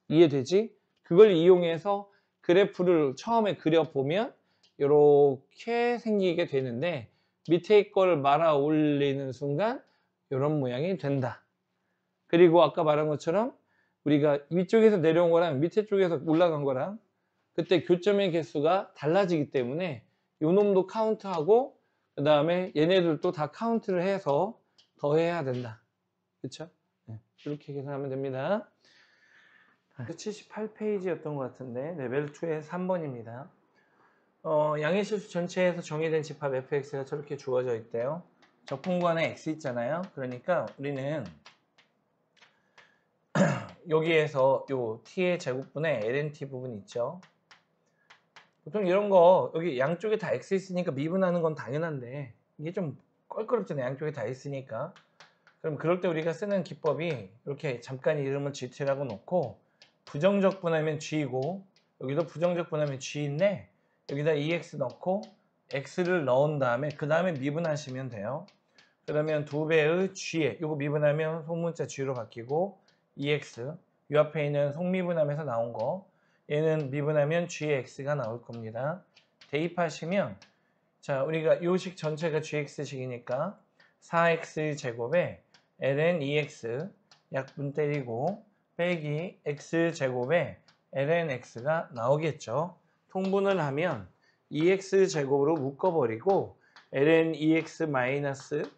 이해되지? 그걸 이용해서 그래프를 처음에 그려보면 이렇게 생기게 되는데 밑에 걸 말아 올리는 순간 이런 모양이 된다. 그리고 아까 말한 것처럼 우리가 위쪽에서 내려온 거랑 밑에 쪽에서 올라간 거랑 그때 교점의 개수가 달라지기 때문에 요 놈도 카운트하고 그 다음에 얘네들도 다 카운트를 해서 더해야 된다. 그쵸? 네, 이렇게 계산하면 됩니다. 78페이지였던 것 같은데 레벨 2의 3번입니다. 양의 실수 전체에서 정의된 집합 fx가 저렇게 주어져 있대요. 적분관에 x 있잖아요. 그러니까 우리는 여기에서 요 t의 제곱분에 lnt 부분 있죠. 보통 이런 거 여기 양쪽에 다 x 있으니까 미분하는 건 당연한데 이게 좀 껄끄럽잖아요. 양쪽에 다 있으니까. 그럼 그럴 때 우리가 쓰는 기법이 이렇게 잠깐 이름을 gt라고 놓고 부정적 분하면 g이고 여기도 부정적 분하면 g인데 여기다 ex 넣고 x를 넣은 다음에 그 다음에 미분하시면 돼요. 그러면 2배의 g에 이거 미분하면 속문자 g로 바뀌고 ex 이 앞에 있는 속미분하면서 나온 거 얘는 미분하면 gx가 나올 겁니다. 대입하시면 자 우리가 이 식 전체가 gx식이니까 4x 제곱에 ln ex 약분 때리고 빼기 x 제곱에 ln x가 나오겠죠. 통분을 하면 EX 제곱으로 묶어버리고 ln EX 마이너스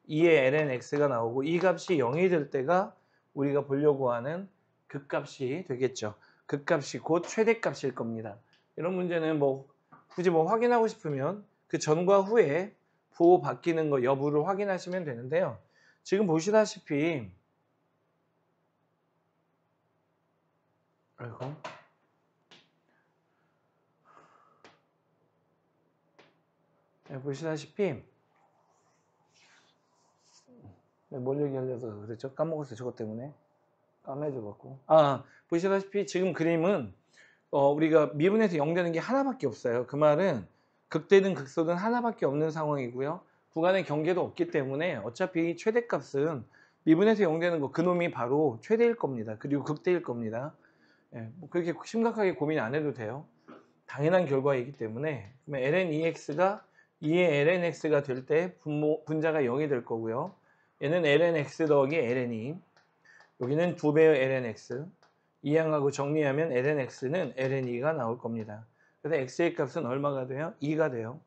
2의 ln X가 나오고 이 값이 0이 될 때가 우리가 보려고 하는 극값이 되겠죠. 극값이 곧 최대값일 겁니다. 이런 문제는 뭐 굳이 뭐 확인하고 싶으면 그 전과 후에 부호 바뀌는 거 여부를 확인하시면 되는데요. 지금 보시다시피 아이고. 네, 보시다시피 뭘 얘기하려서 그랬죠? 까먹었어요. 저것 때문에 까매져갖고 보시다시피 지금 그림은 우리가 미분에서 0 되는 게 하나밖에 없어요. 그 말은 극대든 극소든 하나밖에 없는 상황이고요. 구간의 경계도 없기 때문에 어차피 최대값은 미분에서 0 되는 거 그놈이 바로 최대일 겁니다. 그리고 극대일 겁니다. 예, 뭐 그렇게 심각하게 고민 안 해도 돼요. 당연한 결과이기 때문에 그러면 ln EX가 2의 ln X가 될 때 분자가 0이 될 거고요. 얘는 ln X 더하기 ln E 여기는 2배의 ln X 이항하고 정리하면 ln X는 ln E가 나올 겁니다. 그래서 X의 값은 얼마가 돼요? 2가 돼요.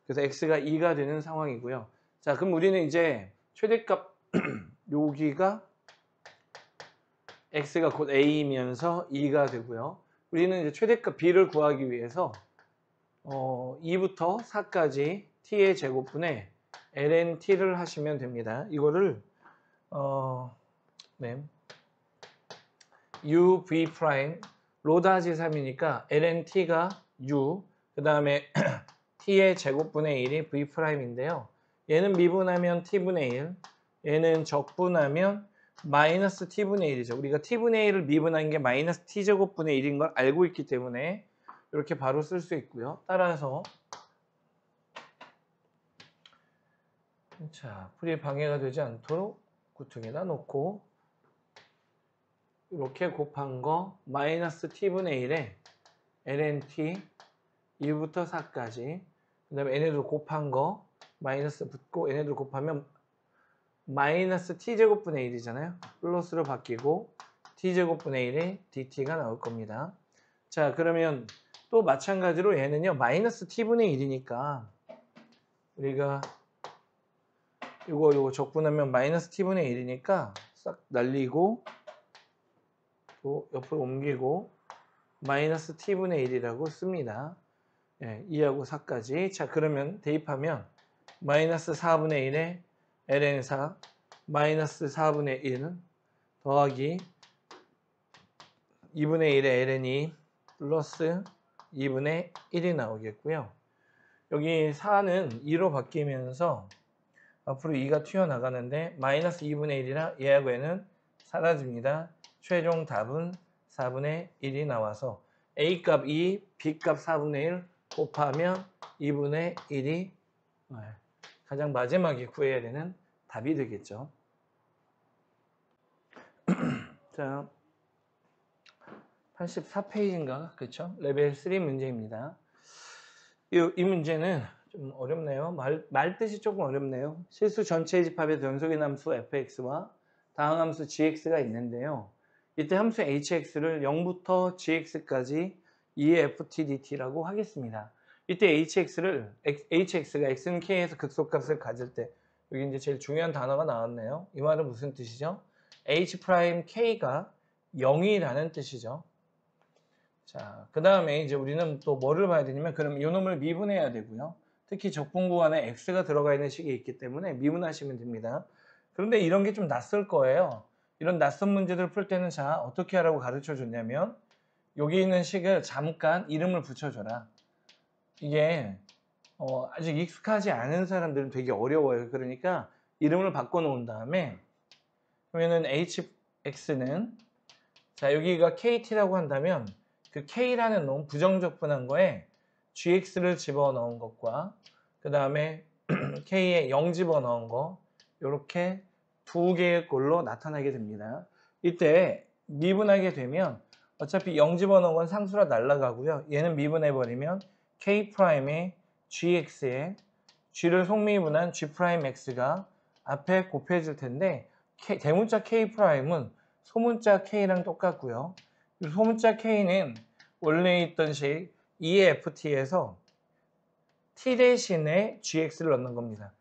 그래서 X가 2가 되는 상황이고요. 자, 그럼 우리는 이제 최대값 여기가 X가 곧 A이면서 2가 되고요. 우리는 이제 최대값 B를 구하기 위해서 2부터 4까지 T의 제곱분의 ln T를 하시면 됩니다. 이거를 네. u v 프라임 로다지 3이니까 ln t가 u 그 다음에 t의 제곱분의 1이 v 프라임인데요. 얘는 미분하면 t분의 1 얘는 적분하면 마이너스 t분의 1이죠. 우리가 t분의 1을 미분한 게 마이너스 t제곱분의 1인 걸 알고 있기 때문에 이렇게 바로 쓸 수 있고요. 따라서 자, 풀이 방해가 되지 않도록 구퉁에다 놓고 이렇게 곱한 거 마이너스 t분의 1에 ln t 2부터 4까지 그 다음에 얘네들 곱한 거 마이너스 붙고 얘네들 곱하면 마이너스 t제곱분의 1이잖아요. 플러스로 바뀌고 t제곱분의 1에 dt가 나올 겁니다. 자, 그러면 또 마찬가지로 얘는요 마이너스 t분의 1이니까 우리가 요거 적분하면 마이너스 t분의 1이니까 싹 날리고 또 옆으로 옮기고 마이너스 t분의 1이라고 씁니다. 예, 2하고 4까지. 자, 그러면 대입하면 마이너스 4분의 1에 ln 4 마이너스 4분의 1 더하기 2분의 1에 ln 2 플러스 2분의 1이 나오겠고요. 여기 4는 2로 바뀌면서 앞으로 2가 튀어나가는데 마이너스 2분의 1이라 얘하고 얘는 사라집니다. 최종 답은 4분의 1이 나와서 A값 2, B값 4분의 1 곱하면 2분의 1이 가장 마지막에 구해야 되는 답이 되겠죠. 자, 84페이지인가? 그렇죠? 레벨 3 문제입니다. 이 문제는 좀 어렵네요. 말 뜻이 조금 어렵네요. 실수 전체 집합의 변속인 함수 fx와 다항 함수 gx가 있는데요. 이때 함수 hx를 0부터 gx까지 2의 ft dt라고 하겠습니다. 이때 hx가 x는 k에서 극소값을 가질 때 여기 이제 제일 중요한 단어가 나왔네요. 이 말은 무슨 뜻이죠? h'k가 0이라는 뜻이죠. 자, 그 다음에 이제 우리는 또 뭐를 봐야 되냐면 그럼 이놈을 미분해야 되고요. 특히 적분구간에 x가 들어가 있는 식이 있기 때문에 미분하시면 됩니다. 그런데 이런 게 좀 낯설 거예요. 이런 낯선 문제들을 풀 때는 자 어떻게 하라고 가르쳐 줬냐면 여기 있는 식을 잠깐 이름을 붙여줘라. 이게 아직 익숙하지 않은 사람들은 되게 어려워요. 그러니까 이름을 바꿔놓은 다음에 그러면은 hx는 자 여기가 kt라고 한다면 그 k라는 놈 부정적분한 거에 gx를 집어넣은 것과 그 다음에 k에 0 집어넣은 거 이렇게 두 개의 꼴로 나타나게 됩니다. 이때 미분하게 되면 어차피 0 집어넣은 건 상수라 날아가고요. 얘는 미분해버리면 k'의 gx에 g를 속미분한 g'x가 앞에 곱해질 텐데 대문자 k'은 소문자 k랑 똑같고요. 소문자 k는 원래 있던 식 EFT에서 t 대신에 gx를 넣는 겁니다.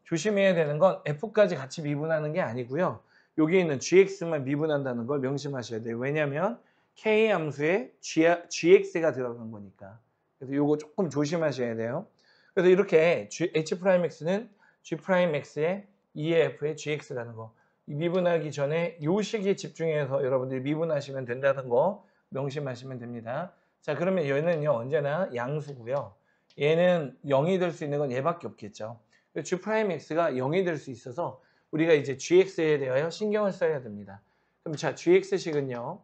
조심해야 되는 건 f까지 같이 미분하는 게 아니고요. 여기 있는 gx만 미분한다는 걸 명심하셔야 돼요. 왜냐하면 k 함수에 gx가 들어간 거니까. 그래서 이거 조금 조심하셔야 돼요. 그래서 이렇게 h'x는 g'x의 EF의 gx라는 거. 미분하기 전에 이 식에 집중해서 여러분들이 미분하시면 된다는 거 명심하시면 됩니다. 자, 그러면 얘는요 언제나 양수고요. 얘는 0이 될 수 있는 건 얘밖에 없겠죠. g'x가 0이 될 수 있어서 우리가 이제 gx에 대하여 신경을 써야 됩니다. 그럼 자, gx식은요.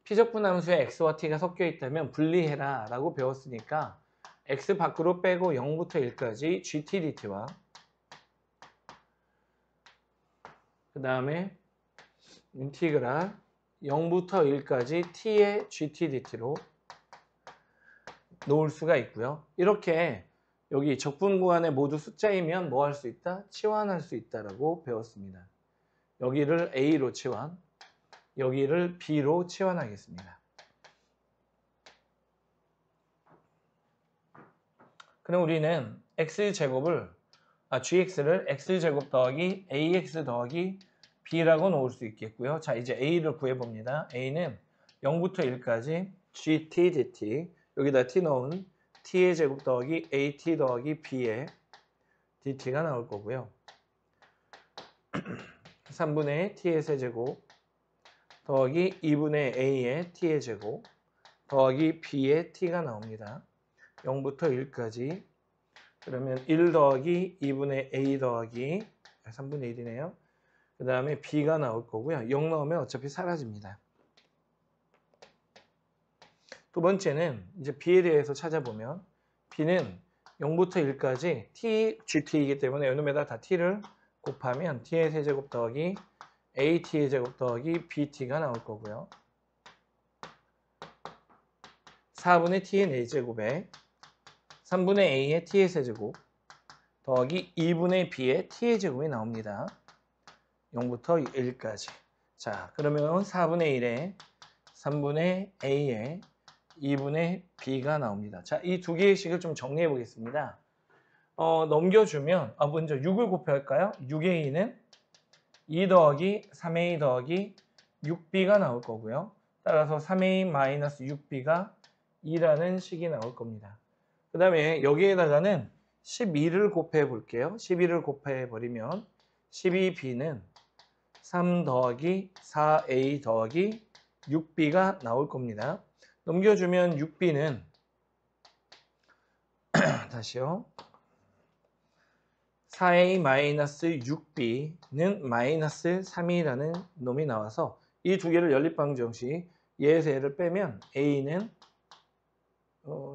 피적분함수에 x와 t가 섞여 있다면 분리해라 라고 배웠으니까 x 밖으로 빼고 0부터 1까지 gt dt와 그 다음에 인티그랄 0부터 1까지 t의 gt dt로 놓을 수가 있고요. 이렇게 여기 적분 구간에 모두 숫자이면 뭐 할 수 있다? 치환할 수 있다라고 배웠습니다. 여기를 a로 치환, 여기를 b로 치환하겠습니다. 그럼 우리는 gx를 x제곱 더하기 ax 더하기 b라고 놓을 수 있겠고요. 자, 이제 a를 구해봅니다. a는 0부터 1까지 gt dt, 여기다 t 넣은 t의 제곱 더하기 at 더하기 b의 dt가 나올 거고요. 3분의 t의 세제곱 더하기 2분의 a의 t의 제곱 더하기 b의 t가 나옵니다. 0부터 1까지. 그러면 1 더하기 2분의 a 더하기 3분의 1이네요. 그 다음에 b가 나올 거고요. 0 넣으면 어차피 사라집니다. 두 번째는 이제 b에 대해서 찾아보면 b는 0부터 1까지 t, gt이기 때문에 이놈에다 다 t를 곱하면 t의 세제곱 더하기 at의 제곱 더하기 bt가 나올 거고요. 4분의 t의 4제곱에 3분의 a의 t의 세제곱 더하기 2분의 b의 t의 제곱이 나옵니다. 0부터 1까지. 자, 그러면 4분의 1에 3분의 a의 2분의 b가 나옵니다. 자, 이 두 개의 식을 좀 정리해 보겠습니다. 넘겨주면 먼저 6을 곱할까요? 6a는 2 더하기 3a 더하기 6b가 나올 거고요. 따라서 3a-6b가 2라는 식이 나올 겁니다. 그 다음에 여기에다가는 12를 곱해 볼게요. 12를 곱해 버리면 12b는 3 더하기 4a 더하기 6b가 나올 겁니다. 넘겨주면 6b는 다시요. 4a-6b는 마이너스 3이라는 놈이 나와서 이 두 개를 연립방정식 얘에서 얘를 빼면 a는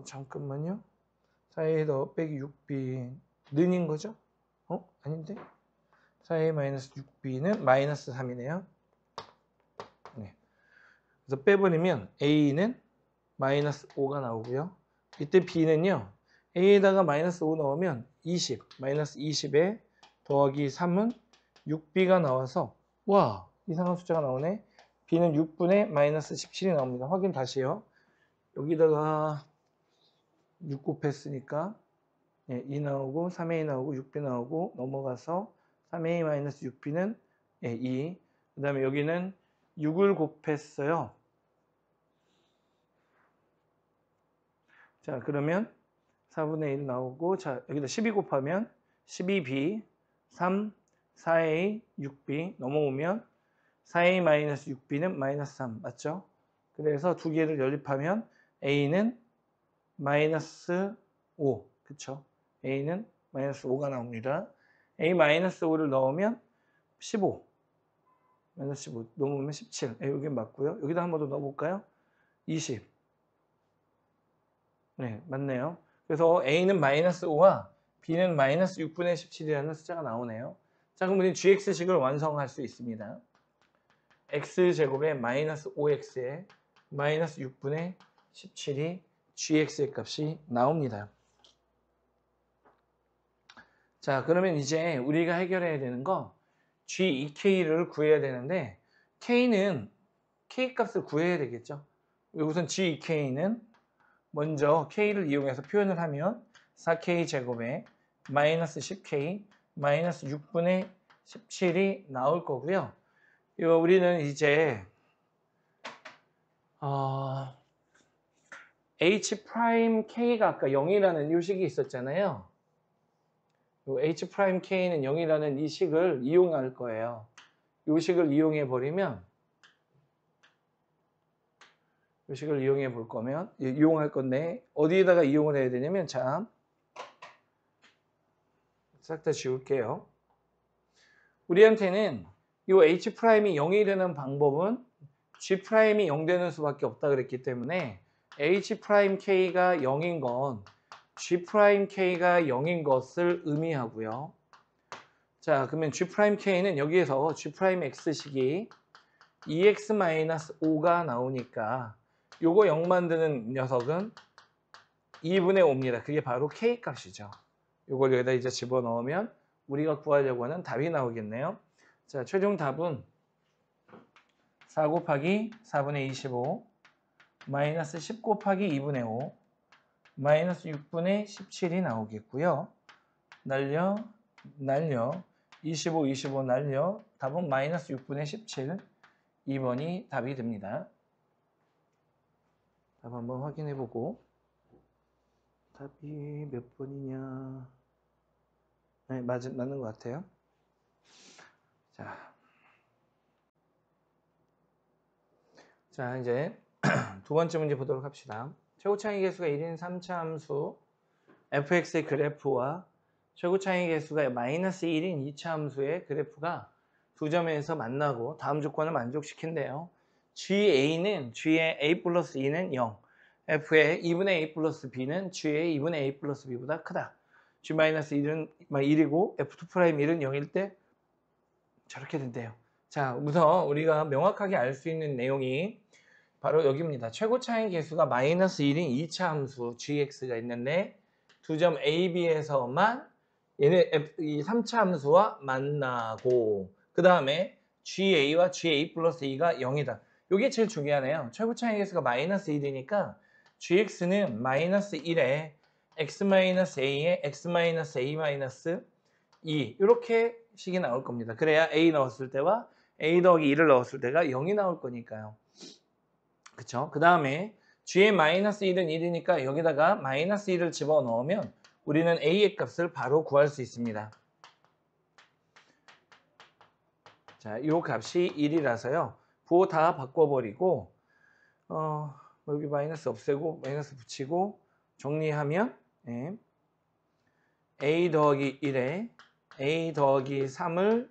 잠깐만요. 4a 더 빼기 6b 는인 거죠? 아닌데? 4a-6b는 마이너스 3이네요. 네. 그래서 빼버리면 a는 마이너스 5가 나오고요. 이때 b는요. a에다가 마이너스 5 넣으면 20, 마이너스 20에 더하기 3은 6b가 나와서 와, 이상한 숫자가 나오네. b는 6분의 마이너스 17이 나옵니다. 확인 다시요. 여기다가 6 곱했으니까 2 나오고 3a 나오고 6b 나오고 넘어가서 3a-6b는 2. 그 다음에 여기는 6을 곱했어요. 자, 그러면 4분의 1 나오고, 자, 여기다 12 곱하면 12b, 3, 4a, 6b 넘어오면 4a-6b는 마이너스 3, 맞죠? 그래서 두 개를 연립하면 a는 마이너스 5, 그쵸? a는 마이너스 5가 나옵니다. a-5를 넣으면 15, 마이너스 15 넘으면 17, 여기 맞고요. 여기다 한 번 더 넣어볼까요? 20. 네, 맞네요. 그래서 a는 마이너스 5와 b는 마이너스 6분의 17이라는 숫자가 나오네요. 자, 그럼 우리 gx식을 완성할 수 있습니다. x제곱에 마이너스 5x에 마이너스 6분의 17이 gx의 값이 나옵니다. 자, 그러면 이제 우리가 해결해야 되는 거 g2k를 구해야 되는데 k는 k 값을 구해야 되겠죠. 우선 g2k는 먼저 k를 이용해서 표현을 하면 4k 제곱에 마이너스 10k 마이너스 6분의 17이 나올 거고요. 이거 우리는 이제 h 프라임 k가 아까 0이라는 요식이 있었잖아요. h 프라임 k는 0이라는 이 식을 이용할 거예요. 이 식을 이용해 버리면 이 식을 이용해 볼 거면 이용할 건데 어디에다가 이용을 해야 되냐면 자, 싹 다 지울게요. 우리한테는 이 h 프라임이 0이 되는 방법은 g 프라임이 0 되는 수밖에 없다 그랬기 때문에 h 프라임 k가 0인 건 g 프라임 k가 0인 것을 의미하고요. 자, 그러면 g 프라임 k는 여기에서 g 프라임 x식이 2x-5가 나오니까 요거 0 만드는 녀석은 2분의 5입니다. 그게 바로 k 값이죠. 요걸 여기다 이제 집어넣으면 우리가 구하려고 하는 답이 나오겠네요. 자, 최종 답은 4 곱하기 4분의 25 마이너스 10 곱하기 2분의 5 마이너스 6분의 17이 나오겠고요. 날려 25, 25 날려 답은 마이너스 6분의 17 2번이 답이 됩니다. 답 한번 확인해보고 답이 몇 번이냐. 네, 맞는 것 같아요. 자, 이제 두 번째 문제 보도록 합시다. 최고차이 계수가 1인 3차 함수 fx의 그래프와 최고차이 계수가 마이너스 1인 2차 함수의 그래프가 두 점에서 만나고 다음 조건을 만족시킨대요. GA는 G의 A 플러스 2는 0, F의 2분의 A 플러스 B는 G의 2분의 A 플러스 B보다 크다. G 마이너스 1은 1이고 F2 프라임 1은 0일 때 저렇게 된대요. 자, 우선 우리가 명확하게 알 수 있는 내용이 바로 여기입니다. 최고차이 계수가 마이너스 1인 2차 함수 gx가 있는데 두 점 A, B에서만 얘네 이 3차 함수와 만나고 그 다음에 GA와 GA 플러스 2가 0이다. 이게 제일 중요하네요. 최고차이 계수가 마이너스 1이니까 GX는 마이너스 1에 X-A에 X-A-2 이렇게 식이 나올 겁니다. 그래야 A 넣었을 때와 A 더하기 2를 넣었을 때가 0이 나올 거니까요. 그쵸? 그 다음에 G의 마이너스 1은 1이니까 여기다가 마이너스 1을 집어넣으면 우리는 A의 값을 바로 구할 수 있습니다. 자, 이 값이 1이라서요. 부호 다 바꿔버리고 여기 마이너스 없애고 마이너스 붙이고 정리하면 A 더하기 1에 A 더하기 3을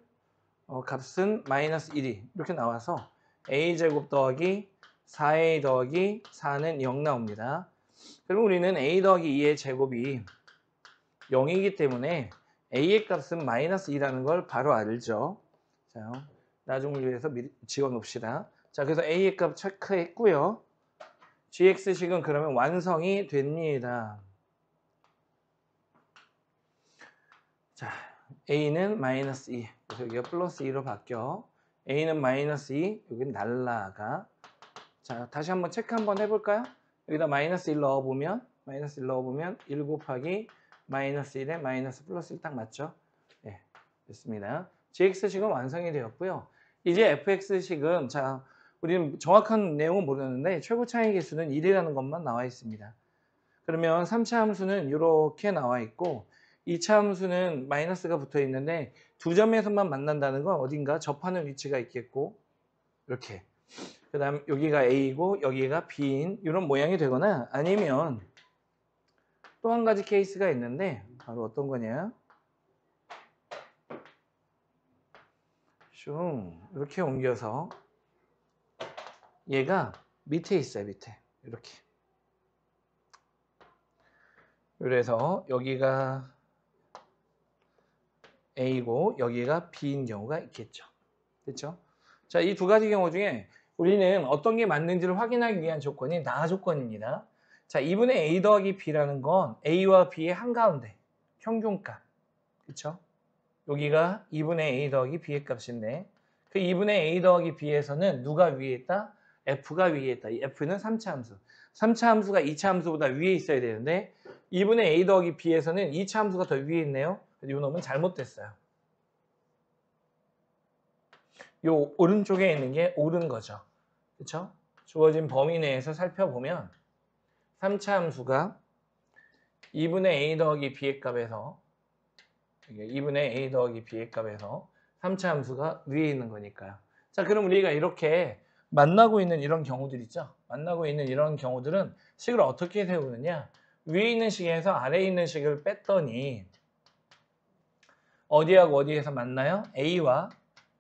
값은 마이너스 1이 이렇게 나와서 A제곱 더하기 4A 더하기 4는 0 나옵니다. 그럼 우리는 A 더하기 2의 제곱이 0이기 때문에 A의 값은 마이너스 2라는 걸 바로 알죠. 자, 나중을 위해서 지워 놓읍시다. 자, 그래서 A의 값 체크했고요. GX식은 그러면 완성이 됩니다. 자, A는 마이너스 2. 그래서 여기가 플러스 2로 바뀌어. A는 마이너스 2, 여기는 날라가. 자, 다시 한번 체크 한번 해볼까요? 여기다 마이너스 1 넣어보면 1 곱하기 마이너스 1에 마이너스 플러스 1 딱 맞죠? 네, 됐습니다. GX식은 완성이 되었고요. 이제 FX식은 자, 우리는 정확한 내용은 모르는데 최고 차이 계수는 1이라는 것만 나와 있습니다. 그러면 3차 함수는 이렇게 나와 있고 2차 함수는 마이너스가 붙어 있는데 두 점에서만 만난다는 건 어딘가 접하는 위치가 있겠고 이렇게 그 다음 여기가 A이고 여기가 B인 이런 모양이 되거나 아니면 또 한 가지 케이스가 있는데 바로 어떤 거냐 슝 이렇게 옮겨서 얘가 밑에 있어요. 밑에 이렇게 그래서 여기가 A고 여기가 B인 경우가 있겠죠. 됐죠? 자, 이 두 가지 경우 중에 우리는 어떤 게 맞는지를 확인하기 위한 조건이 나 조건입니다. 자, 2분의 A 더하기 B라는 건 A와 B의 한가운데 평균값. 그쵸? 여기가 2분의 A 더하기 B의 값인데 그 2분의 A 더하기 B에서는 누가 위에 있다? F가 위에 있다. 이 F는 3차 함수. 3차 함수가 2차 함수보다 위에 있어야 되는데 2분의 a 더하기 b에서는 2차 함수가 더 위에 있네요. 이 놈은 잘못됐어요. 요 오른쪽에 있는 게 옳은 거죠. 그렇죠? 주어진 범위 내에서 살펴보면 3차 함수가 2분의 a 더하기 b의 값에서 2분의 a 더하기 b의 값에서 3차 함수가 위에 있는 거니까요. 자, 그럼 우리가 이렇게 만나고 있는 이런 경우들 있죠? 만나고 있는 이런 경우들은 식을 어떻게 세우느냐? 위에 있는 식에서 아래에 있는 식을 뺐더니 어디하고 어디에서 만나요? A와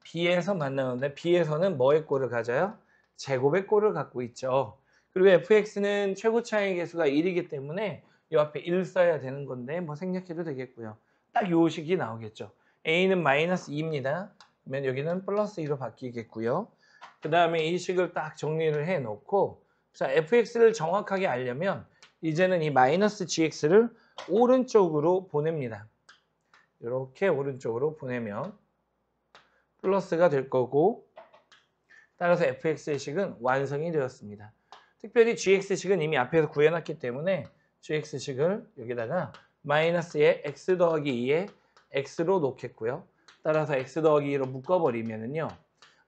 B에서 만나는데 B에서는 뭐의 꼴을 가져요? 제곱의 꼴을 갖고 있죠. 그리고 fx는 최고 차이 계수가 1이기 때문에 이 앞에 1 써야 되는 건데 뭐 생략해도 되겠고요. 딱 요 식이 나오겠죠. A는 마이너스 2입니다. 그러면 여기는 플러스 2로 바뀌겠고요. 그 다음에 이 식을 딱 정리를 해 놓고 자, fx를 정확하게 알려면 이제는 이 마이너스 gx를 오른쪽으로 보냅니다. 이렇게 오른쪽으로 보내면 플러스가 될 거고 따라서 fx의 식은 완성이 되었습니다. 특별히 gx식은 이미 앞에서 구해놨기 때문에 gx식을 여기다가 마이너스에 x 더하기 2에 x로 놓겠고요. 따라서 x 더하기 2로 묶어버리면은요.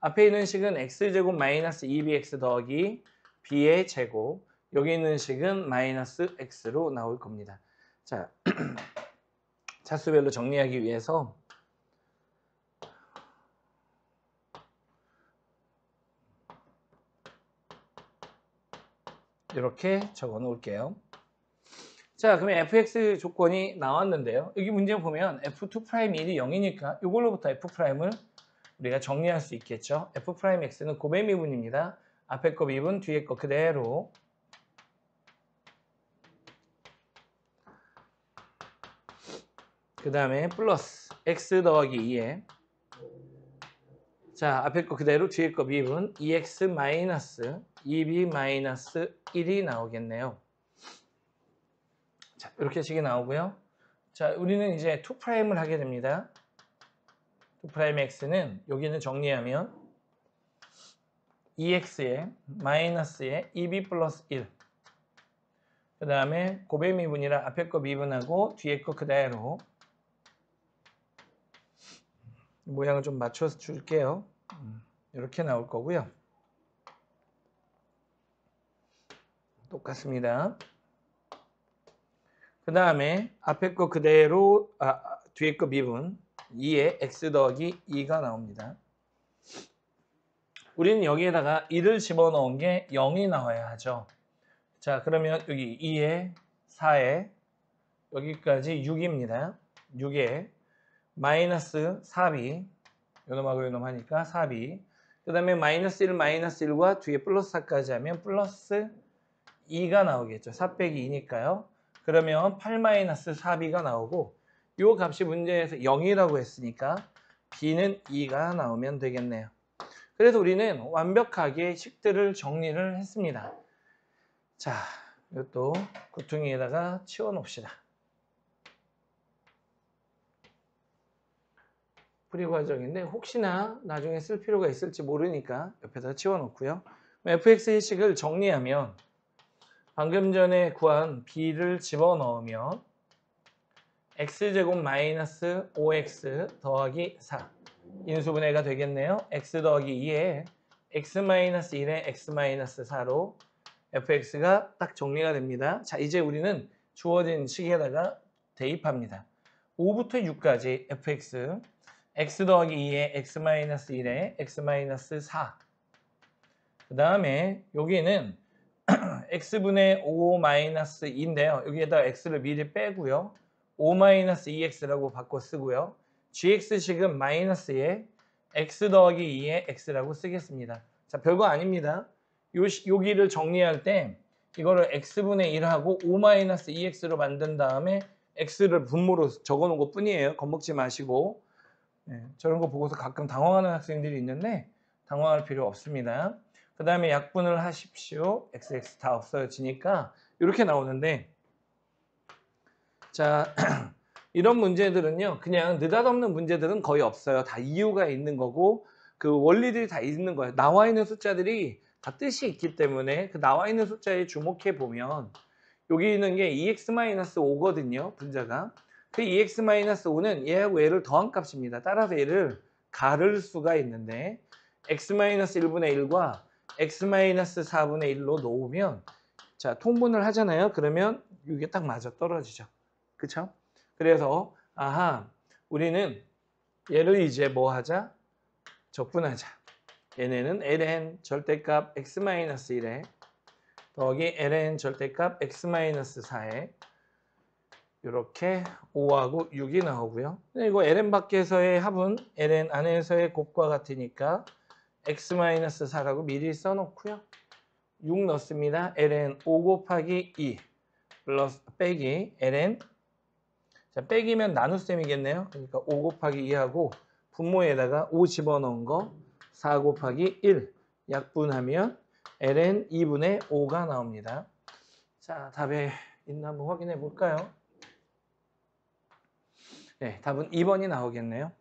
앞에 있는 식은 x제곱 마이너스 2bx 더하기 b의 제곱 여기 있는 식은 마이너스 x로 나올 겁니다. 자, 차수별로 정리하기 위해서 이렇게 적어 놓을게요. 자, 그러면 fx 조건이 나왔는데요. 여기 문제 보면 f2'1이 0이니까 이걸로부터 f'을 우리가 정리할 수 있겠죠. f'x는 곱의 미분입니다. 앞에 거 미분, 뒤에 거 그대로. 그 다음에 플러스 x 더하기 2에 자, 앞에 거 그대로 뒤에 거 미분 2x 마이너스 2b 마이너스 1이 나오겠네요. 자, 이렇게 식이 나오고요. 자, 우리는 이제 2'을 하게 됩니다. 2'x는 여기는 정리하면 2x에 마이너스에 2b 플러스 1. 그 다음에 곱의 미분이라 앞에 거 미분하고 뒤에 거 그대로 모양을 좀 맞춰서 줄게요. 이렇게 나올 거고요. 똑같습니다. 그 다음에 앞에 거 그대로 뒤에 거 미분 2에 x 더하기 2가 나옵니다. 우리는 여기에다가 2를 집어넣은 게 0이 나와야 하죠. 자, 그러면 여기 2에 4에 여기까지 6입니다. 6에 마이너스 4b 요놈하고 요놈 하니까 4b 그 다음에 마이너스 1 마이너스 1과 뒤에 플러스 4까지 하면 플러스 2가 나오겠죠. 4 빼기 2니까요. 그러면 8 마이너스 4b가 나오고 이 값이 문제에서 0이라고 했으니까 b는 2가 나오면 되겠네요. 그래서 우리는 완벽하게 식들을 정리를 했습니다. 자, 이것도 구퉁이에다가 치워 놓읍시다. 풀이 과정인데 혹시나 나중에 쓸 필요가 있을지 모르니까 옆에다 치워 놓고요. fx의 식을 정리하면 방금 전에 구한 b를 집어넣으면 x제곱 마이너스 5x 더하기 4 인수분해가 되겠네요. x 더하기 2에 x 마이너스 1에 x 마이너스 4로 fx가 딱 정리가 됩니다. 자, 이제 우리는 주어진 식에다가 대입합니다. 5부터 6까지 fx x 더하기 2에 x 마이너스 1에 x 마이너스 4 그 다음에 여기는 x분의 5 마이너스 2인데요. 여기에다 x를 미리 빼고요. 5 마이너스 2x라고 바꿔 쓰고요. gx식은 마이너스에 x 더하기 2에 x라고 쓰겠습니다. 자, 별거 아닙니다. 여기를 정리할 때 이거를 x분의 1하고 5 마이너스 2x로 만든 다음에 x를 분모로 적어 놓은 것 뿐이에요. 겁먹지 마시고. 네, 저런 거 보고서 가끔 당황하는 학생들이 있는데 당황할 필요 없습니다. 그 다음에 약분을 하십시오. xx 다 없어지니까 이렇게 나오는데 자 이런 문제들은요. 그냥 느닷없는 문제들은 거의 없어요. 다 이유가 있는 거고 그 원리들이 다 있는 거예요. 나와 있는 숫자들이 다 뜻이 있기 때문에 그 나와 있는 숫자에 주목해 보면 여기 있는 게 2x-5거든요. 분자가. 그 2x-5는 얘하고 얘를 더한 값입니다. 따라서 얘를 가를 수가 있는데 x-1분의 1과 x-4분의 1로 놓으면 자, 통분을 하잖아요. 그러면 이게 딱 맞아 떨어지죠. 그쵸? 그래서 아하, 우리는 얘를 이제 뭐 하자? 적분하자. 얘네는 ln 절대값 x-1에 더하기 ln 절대값 x-4에 이렇게 5하고 6이 나오고요. 이거 ln 밖에서의 합은 ln 안에서의 곱과 같으니까 x-4라고 미리 써놓고요. 6 넣습니다. ln 5 곱하기 2 플러스 빼기 ln 자, 빼기면 나눗셈이겠네요. 그러니까 5 곱하기 2하고 분모에다가 5 집어넣은 거 4 곱하기 1 약분하면 ln 2분의 5가 나옵니다. 자, 답에 있나 한번 확인해 볼까요? 네, 답은 2번이 나오겠네요.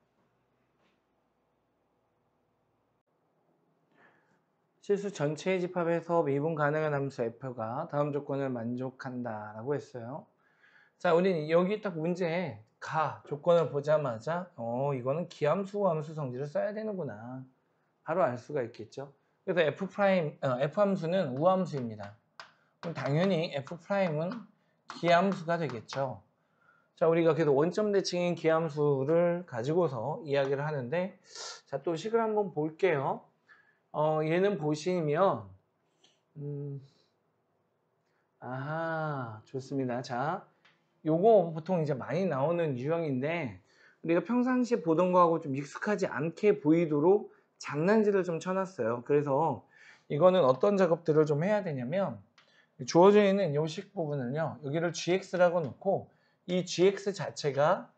실수 전체의 집합에서 미분 가능한 함수 f가 다음 조건을 만족한다라고 했어요. 자, 우리는 여기 딱 문제에 조건을 보자마자 이거는 기함수, 우함수 성질을 써야 되는구나. 바로 알 수가 있겠죠. 그래서 F함수는 우함수입니다. 그럼 당연히 F'은 기함수가 되겠죠. 자, 우리가 그래도 원점 대칭인 기함수를 가지고서 이야기를 하는데 자, 또 식을 한번 볼게요. 얘는 보시면 아하, 좋습니다. 자, 요거 보통 이제 많이 나오는 유형인데 우리가 평상시에 보던 거하고 좀 익숙하지 않게 보이도록 장난질을 좀 쳐놨어요. 그래서 이거는 어떤 작업들을 좀 해야 되냐면 주어져 있는 요식 부분을요. 여기를 gx라고 놓고 이 gx 자체가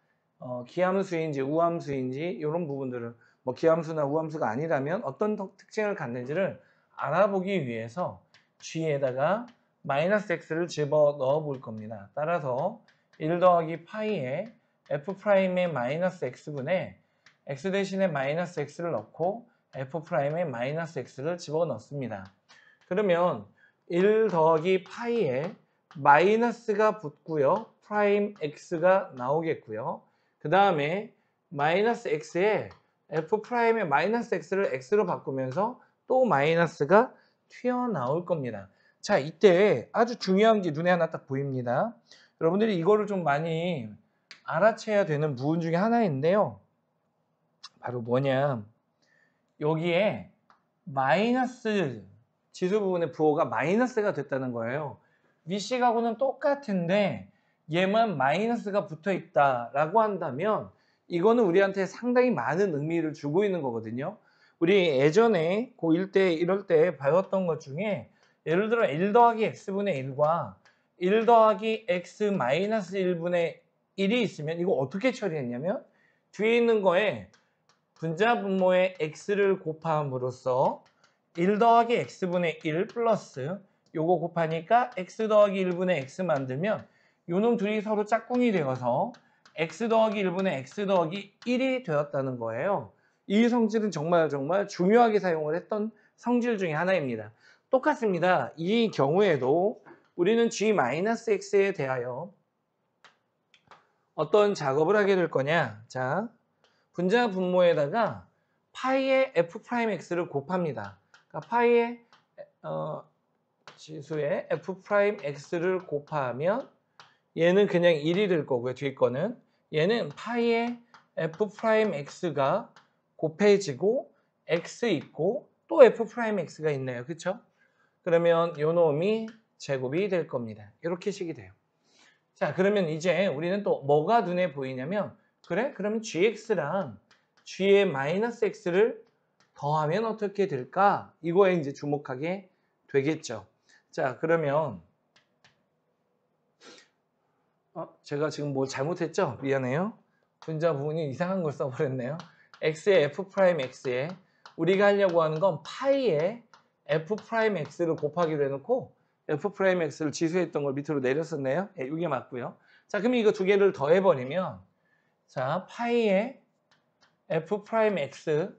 기함수인지 우함수인지 이런 부분들을 뭐 기함수나 우함수가 아니라면 어떤 특징을 갖는지를 알아보기 위해서 g에다가 마이너스 x를 집어넣어 볼 겁니다. 따라서 1 더하기 파이에 f'의 마이너스 x분에 x 대신에 마이너스 x를 넣고 f'의 마이너스 x를 집어넣습니다. 그러면 1 더하기 파이에 마이너스가 붙고요. 프라임 x가 나오겠고요. 그 다음에 마이너스 x에 f'의 마이너스 x를 x로 바꾸면서 또 마이너스가 튀어나올 겁니다. 자, 이때 아주 중요한 게 눈에 하나 딱 보입니다. 여러분들이 이거를 좀 많이 알아채야 되는 부분 중에 하나인데요. 바로 뭐냐. 여기에 마이너스 지수 부분의 부호가 마이너스가 됐다는 거예요. 위식하고는 똑같은데 얘만 마이너스가 붙어 있다라고 한다면 이거는 우리한테 상당히 많은 의미를 주고 있는 거거든요. 우리 예전에 고1 때 이럴 때 배웠던 것 중에 예를 들어 1 더하기 x분의 1과 1 더하기 x 마이너스 1분의 1이 있으면 이거 어떻게 처리했냐면 뒤에 있는 거에 분자 분모에 x를 곱함으로써 1 더하기 x분의 1 플러스 요거 곱하니까 x 더하기 1분의 x 만들면 요놈 둘이 서로 짝꿍이 되어서 x 더하기 1분의 x 더하기 1이 되었다는 거예요. 이 성질은 정말 중요하게 사용을 했던 성질 중에 하나입니다. 똑같습니다. 이 경우에도 우리는 g-x에 대하여 어떤 작업을 하게 될 거냐. 자, 분자 분모에다가 파이의 f'x를 곱합니다. 그러니까 파이의 지수의 f'x를 곱하면 얘는 그냥 1이 될 거고요. 뒤 거는 얘는 파이의 f'x가 곱해지고 x 있고 또 f'x가 있네요. 그쵸? 그러면 요 놈이 제곱이 될 겁니다. 이렇게 식이 돼요. 자, 그러면 이제 우리는 또 뭐가 눈에 보이냐면 그래? 그러면 gx랑 g의 마이너스 x를 더하면 어떻게 될까? 이거에 이제 주목하게 되겠죠. 자, 그러면 제가 지금 뭘 잘못했죠? 미안해요. 분자 부분이 이상한 걸 써버렸네요. x의 f'x에 우리가 하려고 하는 건 파이에 f'x를 곱하기로 해놓고 f'x를 지수했던 걸 밑으로 내렸었네요. 네, 이게 맞고요. 자, 그럼 이거 두 개를 더해버리면 자, 파이에 f'x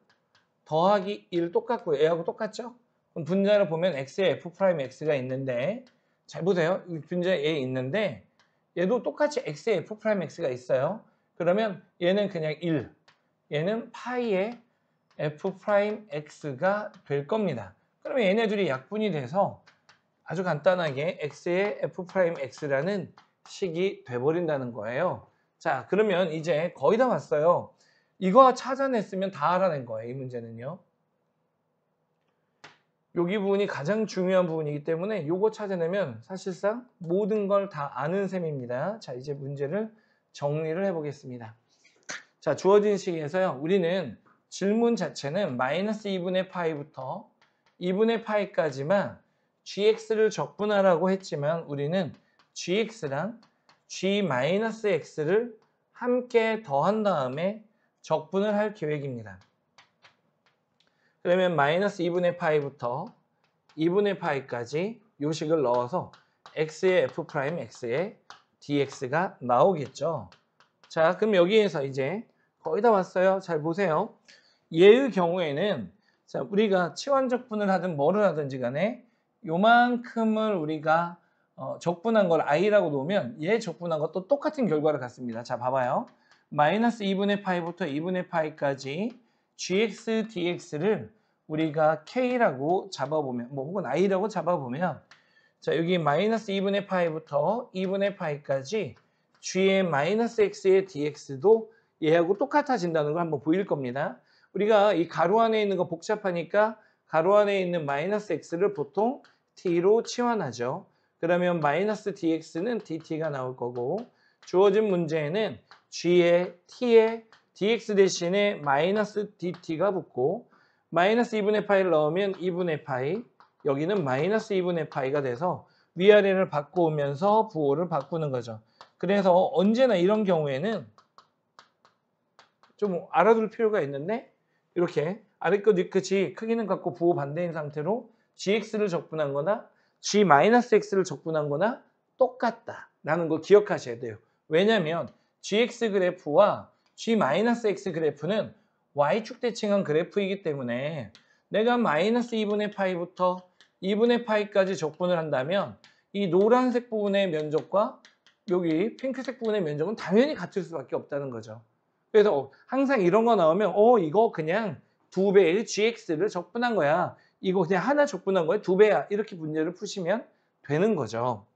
더하기 1 똑같고요. 얘하고 똑같죠? 그럼 분자를 보면 x에 f'x가 있는데 잘 보세요. 분자에 있는데 얘도 똑같이 x에 f'x가 있어요. 그러면 얘는 그냥 1, 얘는 파이의 f'x가 될 겁니다. 그러면 얘네들이 약분이 돼서 아주 간단하게 x의 f'x라는 식이 돼버린다는 거예요. 자, 그러면 이제 거의 다 왔어요. 이거 찾아냈으면 다 알아낸 거예요. 이 문제는요. 여기 부분이 가장 중요한 부분이기 때문에 이거 찾아내면 사실상 모든 걸 다 아는 셈입니다. 자, 이제 문제를 정리를 해보겠습니다. 자, 주어진 식에서요. 우리는 질문 자체는 마이너스 2분의 파이부터 2분의 파이까지만 gx를 적분하라고 했지만 우리는 gx랑 g-x를 함께 더한 다음에 적분을 할 계획입니다. 그러면 마이너스 2분의 파이부터 2분의 파이까지 요식을 넣어서 x의 f'x의 dx가 나오겠죠. 자, 그럼 여기에서 이제 거의 다 왔어요. 잘 보세요. 얘의 경우에는 자, 우리가 치환적분을 하든 뭐를 하든지 간에 요만큼을 우리가 적분한 걸 i라고 놓으면 얘 적분한 것도 똑같은 결과를 갖습니다. 자, 봐봐요. 마이너스 2분의 파이부터 2분의 파이까지 gx, dx를 우리가 k라고 잡아보면 뭐 혹은 i라고 잡아보면 자, 여기 마이너스 2분의 파이부터 2분의 파이까지 g의 마이너스 x의 dx도 얘하고 똑같아진다는 걸 한번 보일 겁니다. 우리가 이 가로 안에 있는 거 복잡하니까 가로 안에 있는 마이너스 x를 보통 t로 치환하죠. 그러면 마이너스 dx는 dt가 나올 거고 주어진 문제에는 g의 t의 dx 대신에 마이너스 dt가 붙고 마이너스 2분의 파이를 넣으면 2분의 파이 여기는 마이너스 2분의 파이가 돼서 위아래를 바꾸면서 부호를 바꾸는 거죠. 그래서 언제나 이런 경우에는 좀 알아둘 필요가 있는데 이렇게 아래 것 윗끝이 크기는 같고 부호 반대인 상태로 gx를 적분한 거나 g-x를 적분한 거나 똑같다라는 걸 기억하셔야 돼요. 왜냐하면 gx 그래프와 g-x 그래프는 y축 대칭한 그래프이기 때문에 내가 마이너스 2분의 파이부터 2분의 파이까지 적분을 한다면 이 노란색 부분의 면적과 여기 핑크색 부분의 면적은 당연히 같을 수밖에 없다는 거죠. 그래서 항상 이런 거 나오면 이거 그냥 2배의 gx를 적분한 거야. 이거 그냥 하나 적분한 거야. 2배야. 이렇게 문제를 푸시면 되는 거죠.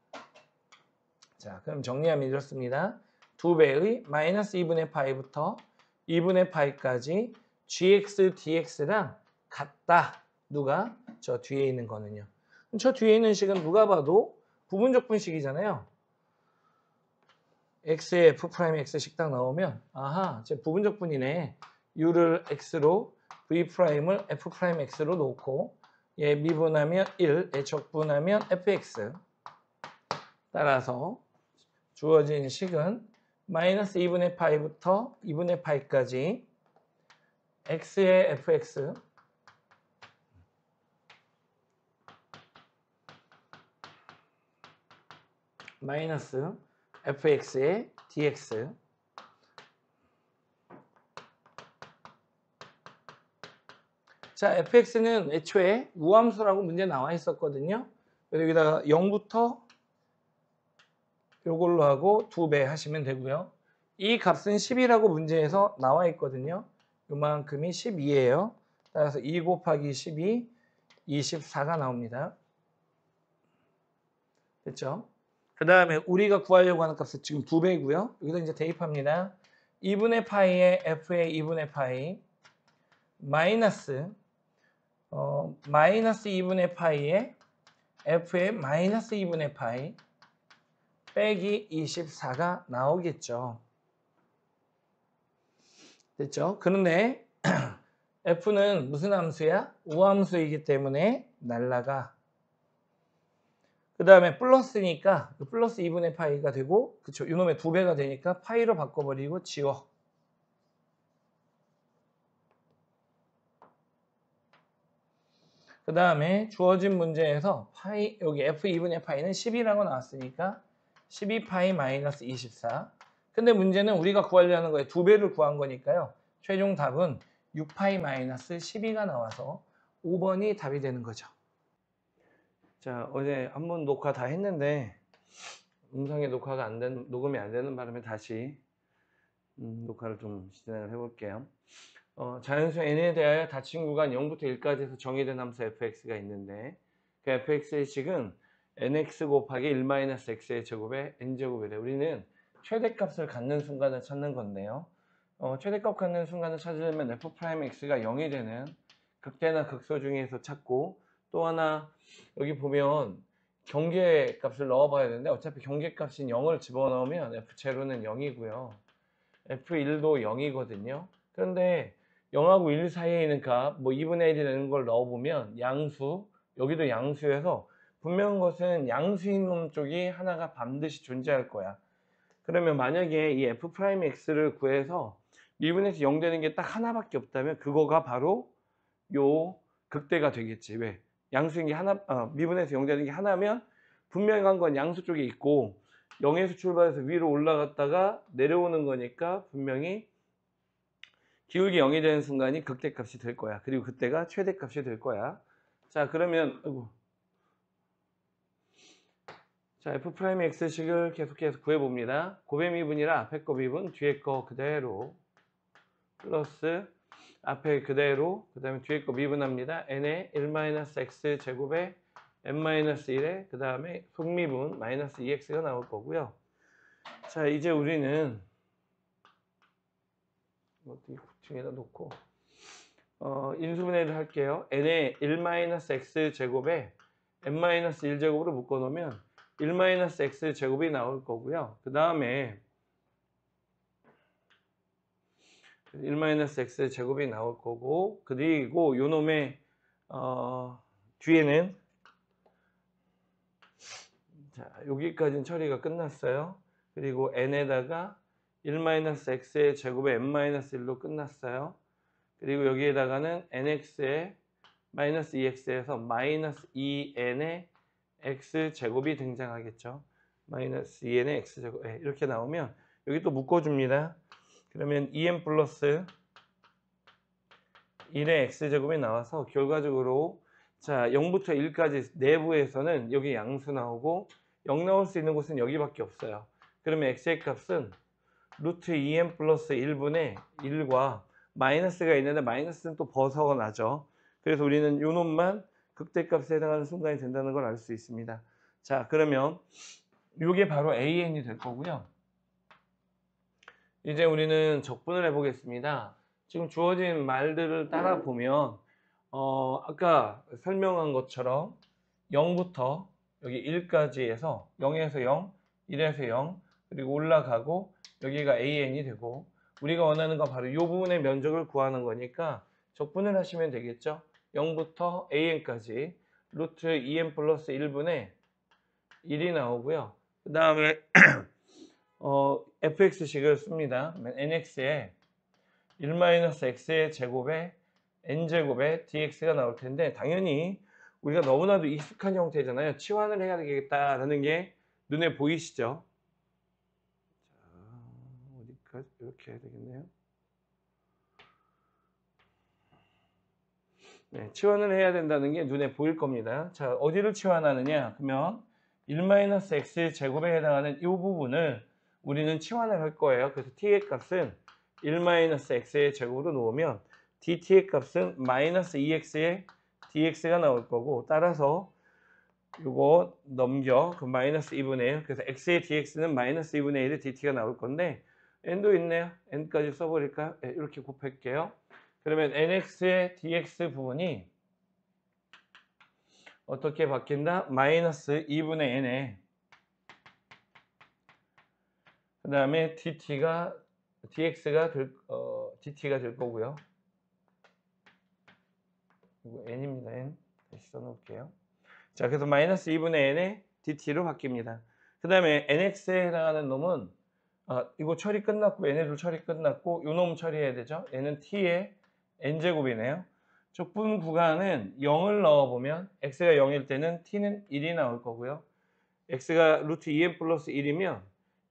자, 그럼 정리하면 이렇습니다. 2배의 마이너스 2분의 파이부터 2분의 파이까지 gx, dx랑 같다. 누가? 저 뒤에 있는 거는요. 저 뒤에 있는 식은 누가 봐도 부분적분식이잖아요. x에 f'x 딱 나오면 아하, 제 부분적분이네. u를 x로 v'을 f'x로 놓고 얘 미분하면 1, 얘 적분하면 fx. 따라서 주어진 식은 마이너스 2분의 파이부터 2분의 파이까지 x의 fx 마이너스 fx의 dx 자, fx는 애초에 우함수라고 문제 나와 있었거든요. 여기다가 0부터 요걸로 하고 2배 하시면 되고요. 이 값은 10이라고 문제에서 나와 있거든요. 요만큼이 12예요. 따라서 2 곱하기 12, 24가 나옵니다. 됐죠? 그 다음에 우리가 구하려고 하는 값은 지금 2배고요. 여기다 이제 대입합니다. 2분의 파이에 f의 2분의 파이 마이너스 마이너스 2분의 파이에 f의 마이너스 2분의 파이 빼기 24가 나오겠죠. 됐죠? 그런데 f는 무슨 함수야? 우함수이기 때문에 날라가. 그 다음에 플러스니까 플러스 2분의 파이가 되고 그쵸? 이놈의 2배가 되니까 파이로 바꿔버리고 지워. 그 다음에 주어진 문제에서 파이 여기 f2분의 파이는 10이라고 나왔으니까 12파이 마이너스 24. 근데 문제는 우리가 구하려는 거에 2배를 구한 거니까요. 최종 답은 6파이 마이너스 12가 나와서 5번이 답이 되는 거죠. 자, 어제 한번 녹화 다 했는데 음성의 녹화가 녹음이 안 되는 바람에 다시 녹화를 좀 진행을 해볼게요. 자연수 n에 대하여 닫힌 구간 0부터 1까지 해서 정의된 함수 fx가 있는데 그 fx의 식은 nx 곱하기 1-x의 제곱에 n제곱이래. 우리는 최대값을 갖는 순간을 찾는 건데요. 최대값 갖는 순간을 찾으려면 f'x가 0이 되는 극대나 극소 중에서 찾고, 또 하나 여기 보면 경계값을 넣어봐야 되는데 어차피 경계값인 0을 집어넣으면 f0는 0이고요. f1도 0이거든요. 그런데 0하고 1 사이에 있는 값, 뭐 2분의 1이 되는 걸 넣어보면 양수, 여기도 양수여서 분명한 것은 양수인 놈 쪽이 하나가 반드시 존재할 거야. 그러면 만약에 이 f'x를 구해서 미분에서 0 되는 게 딱 하나밖에 없다면 그거가 바로 요 극대가 되겠지. 왜? 양수인 게 하나, 미분에서 0 되는 게 하나면 분명한 건 양수 쪽에 있고 0에서 출발해서 위로 올라갔다가 내려오는 거니까 분명히 기울기 0이 되는 순간이 극대값이 될 거야. 그리고 그때가 최대값이 될 거야. 자, 그러면 자, f'x식을 계속해서 구해봅니다. 고배 미분이라 앞에 거 미분, 뒤에 거 그대로 플러스 앞에 그대로, 그 다음에 뒤에 거 미분합니다. n에 1-x 제곱에 n-1에 그 다음에 속미분 마이너스 2x가 나올 거고요. 자, 이제 우리는 이 구층에다 놓고 인수분해를 할게요. n에 1-x 제곱에 n-1 제곱으로 묶어놓으면 1-x 제곱이 나올 거고요. 그 다음에 1-x 제곱이 나올 거고, 그리고 요 놈의 뒤에는 자, 여기까지는 처리가 끝났어요. 그리고 n에다가 1-x의 제곱에 n-1로 끝났어요. 그리고 여기에다가는 nx에 마이너스 2x에서 마이너스 2n의 x제곱이 등장하겠죠. 마이너스 2n의 x제곱, 이렇게 나오면 여기 또 묶어줍니다. 그러면 2n 플러스 1의 x제곱이 나와서 결과적으로 자, 0부터 1까지 내부에서는 여기 양수 나오고 0 나올 수 있는 곳은 여기밖에 없어요. 그러면 x의 값은 루트 2n 플러스 1분의 1과 마이너스가 있는데 마이너스는 또 벗어나죠. 그래서 우리는 요 놈만 극대값에 해당하는 순간이 된다는 걸 알 수 있습니다. 자, 그러면 이게 바로 an이 될 거고요. 이제 우리는 적분을 해보겠습니다. 지금 주어진 말들을 따라 보면 아까 설명한 것처럼 0부터 여기 1까지 해서 0에서 0, 1에서 0, 그리고 올라가고 여기가 an이 되고, 우리가 원하는 건 바로 이 부분의 면적을 구하는 거니까 적분을 하시면 되겠죠. 0부터 an까지 루트 2n 플러스 1분의 1이 나오고요. 그 다음에 fx식을 씁니다. nx에 1-x의 제곱에 n제곱에 dx가 나올 텐데, 당연히 우리가 너무나도 익숙한 형태잖아요. 치환을 해야 되겠다라는 게 눈에 보이시죠? 자, 어디까지 이렇게 해야 되겠네요. 네, 치환을 해야 된다는 게 눈에 보일 겁니다. 자, 어디를 치환하느냐? 그러면 1-x 제곱에 해당하는 이 부분을 우리는 치환을 할 거예요. 그래서 t의 값은 1-x의 제곱으로 놓으면 dt의 값은 마이너스 2x의 dx가 나올 거고, 따라서 이거 넘겨 그 마이너스 2분의 1, 그래서 x의 dx는 마이너스 2분의 1의 dt가 나올 건데 n도 있네요. n까지 써버릴까요? 네, 이렇게 곱할게요. 그러면 nx의 dx 부분이 어떻게 바뀐다? 마이너스 2분의 n에 그 다음에 dt가 dt가 될 거고요. 이거 n입니다. n 다시 써놓을게요. 자, 그래서 마이너스 2분의 n에 dt로 바뀝니다. 그 다음에 nx에 해당하는 놈은 이거 처리 끝났고 n에도 처리 끝났고 요 놈 처리해야 되죠. 얘는 t의 n제곱이네요. 적분 구간은 0을 넣어보면 x가 0일 때는 t는 1이 나올 거고요. x가 루트 2n 플러스 1이면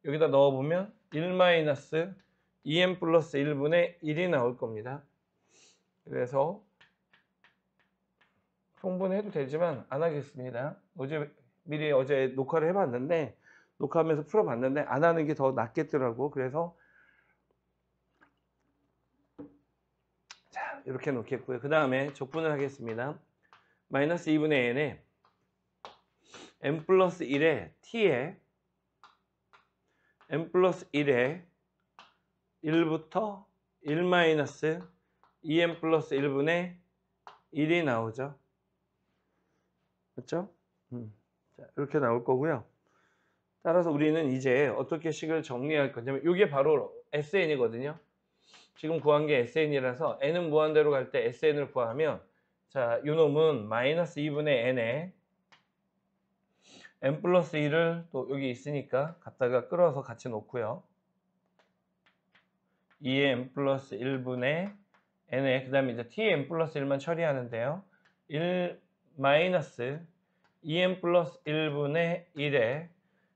여기다 넣어보면 1-2n 플러스 1분의 1이 나올 겁니다. 그래서 통분해도 되지만 안 하겠습니다. 미리 어제 녹화를 해봤는데 녹화하면서 풀어봤는데 안 하는 게 더 낫겠더라고. 그래서 자 이렇게 놓겠고요. 그 다음에 적분을 하겠습니다. 마이너스 2분의 n에 n 플러스 1에 t에 n 플러스 1에 1부터 1 마이너스 2n 플러스 1분의 1이 나오죠. 맞죠? 자, 이렇게 나올 거고요. 따라서 우리는 이제 어떻게 식을 정리할 거냐면 이게 바로 SN이거든요. 지금 구한 게 SN이라서 n은 무한대로 갈 때 SN을 구하면 자, 요 놈은 마이너스 2분의 n에 n 플러스 1을 또 여기 있으니까 갖다가 끌어서 같이 놓고요. 2의 n 플러스 1분의 n에 그 다음에 이제 t의 n 플러스 1만 처리하는데요. 1 마이너스 2n 플러스 1분의 1에